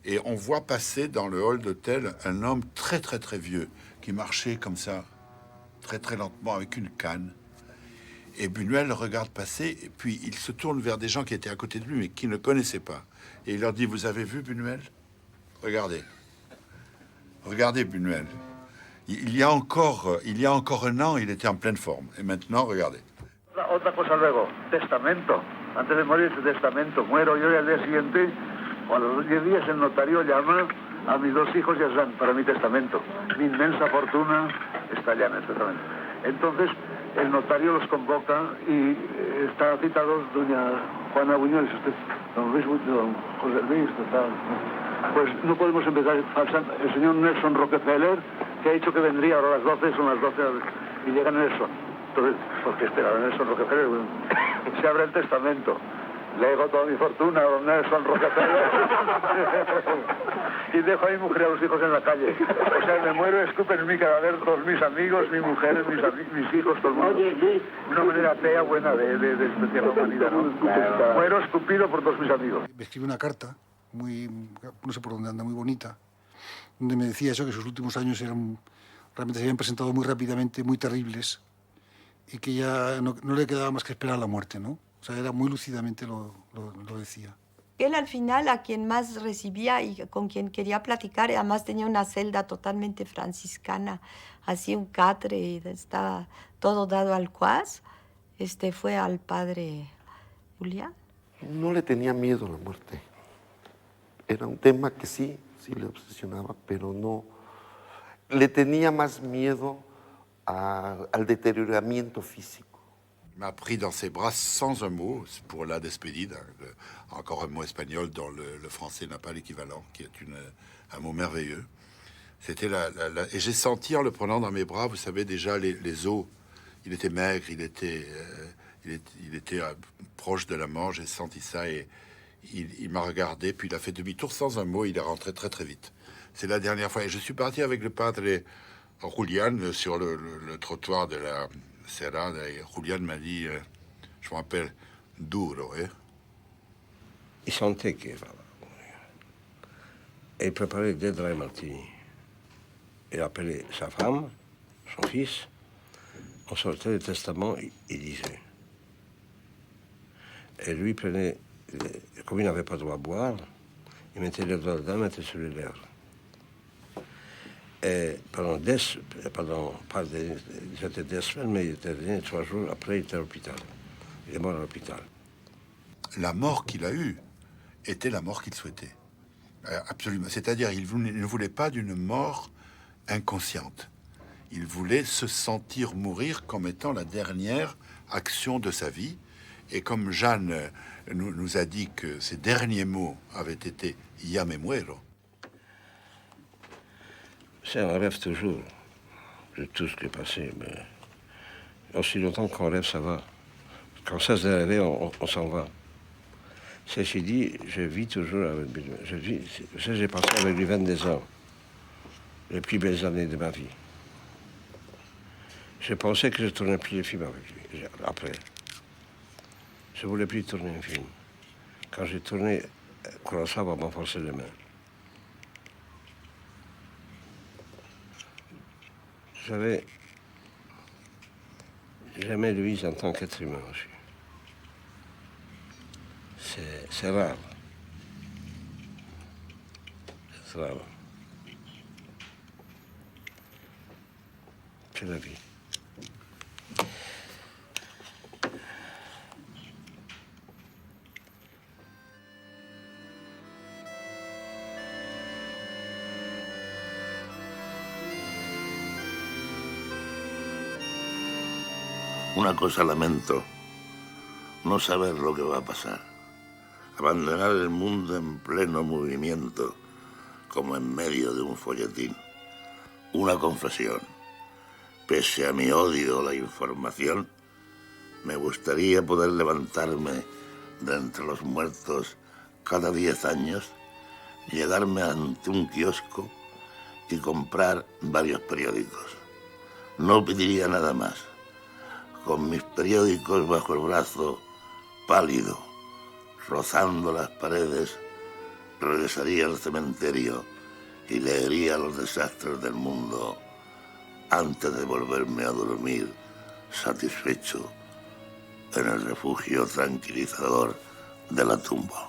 Et on voit passer dans le hall d'hôtel un homme très très très vieux qui marchait comme ça, très très lentement avec une canne. Et Buñuel le regarde passer, et puis il se tourne vers des gens qui étaient à côté de lui, mais qui ne connaissaient pas. Et il leur dit, vous avez vu Buñuel? Regardez. Regardez Buñuel. Il y a encore un an, il était en pleine forme. Et maintenant, regardez. Otra cosa luego, testamento. Antes de morir, ese testamento. Muero yo y al día siguiente, o a los 10 días, el notario llama a mis 2 hijos y a San para mi testamento. Mi inmensa fortuna está ya en el testamento. Entonces, el notario los convoca y está citado doña Juana Buñuel, dice usted, don José Luis, tal. Pues no podemos empezar falsando. El señor Nelson Rockefeller, que ha dicho que vendría ahora a las 12, son las 12 y llega Nelson. Entonces, ¿por qué esperar a Nelson Rockefeller? Se abre el testamento. Lego toda mi fortuna a don Nelson Rockefeller y dejo a mi mujer y a los hijos en la calle. O sea, me muero, escupen en mi cadáver todos mis amigos, mi mujer, mis hijos, todo el mundo. Una manera fea, buena de despreciar la humanidad, ¿no? Muero escupido por todos mis amigos. Me escribió una carta, no sé por dónde anda, muy bonita, donde me decía eso, que sus últimos años realmente se habían presentado muy rápidamente, muy terribles, y que ya no le quedaba más que esperar la muerte, ¿no? O sea, era muy lúcidamente lo decía. Él al final a quien más recibía y con quien quería platicar, además tenía una celda totalmente franciscana, así un catre y estaba todo dado al cuas, fue al padre Julián. No le tenía miedo a la muerte. Era un tema que sí le obsesionaba, pero no. Le tenía más miedo al deterioramiento físico. M'a pris dans ses bras sans un mot pour la despedida. Encore un mot espagnol dont le français n'a pas l'équivalent, qui est un mot merveilleux. C'était et j'ai senti en le prenant dans mes bras, vous savez, déjà les os. Il était maigre, il était proche de la mort. J'ai senti ça et il m'a regardé, puis il a fait demi-tour sans un mot. Il est rentré très très vite. C'est la dernière fois. Et je suis parti avec le padre Julián sur le trottoir de la Cerrada, et Julián m'a dit, je me rappelle, duro, hein? Il sentait qu'il va mourir. Et il préparait des dry martini. Il appelait sa femme, son fils, on sortait le testament, il disait. Et lui prenait, comme il n'avait pas le droit à boire, il mettait les doigts dedans, il mettait sur les lèvres. Et c'était des semaines, mais il était venu 3 jours après, il était à l'hôpital. Il est mort à l'hôpital. La mort qu'il a eue était la mort qu'il souhaitait. Absolument. C'est-à-dire, il ne voulait pas d'une mort inconsciente. Il voulait se sentir mourir comme étant la dernière action de sa vie. Et comme Jeanne nous a dit que ses derniers mots avaient été « Ya me muero », c'est un rêve toujours de tout ce qui est passé, mais aussi longtemps qu'on rêve, ça va. Quand ça se rêve, on s'en va. Ceci dit, je vis toujours avec lui. J'ai passé avec lui 22 ans, les plus belles années de ma vie. Je pensais que je ne tournais plus les films avec lui, après. Je ne voulais plus tourner un film. Quand j'ai tourné, Kurosawa m'a forcé les mains. j'avais jamais Louise en tant qu'être humain aussi. C'est rare. C'est rare. C'est la vie. Una cosa lamento, no saber lo que va a pasar. Abandonar el mundo en pleno movimiento, como en medio de un folletín. Una confesión. Pese a mi odio a la información, me gustaría poder levantarme de entre los muertos cada 10 años, llegarme ante un kiosco y comprar varios periódicos. No pediría nada más. Con mis periódicos bajo el brazo, pálido, rozando las paredes, regresaría al cementerio y leería los desastres del mundo antes de volverme a dormir satisfecho en el refugio tranquilizador de la tumba.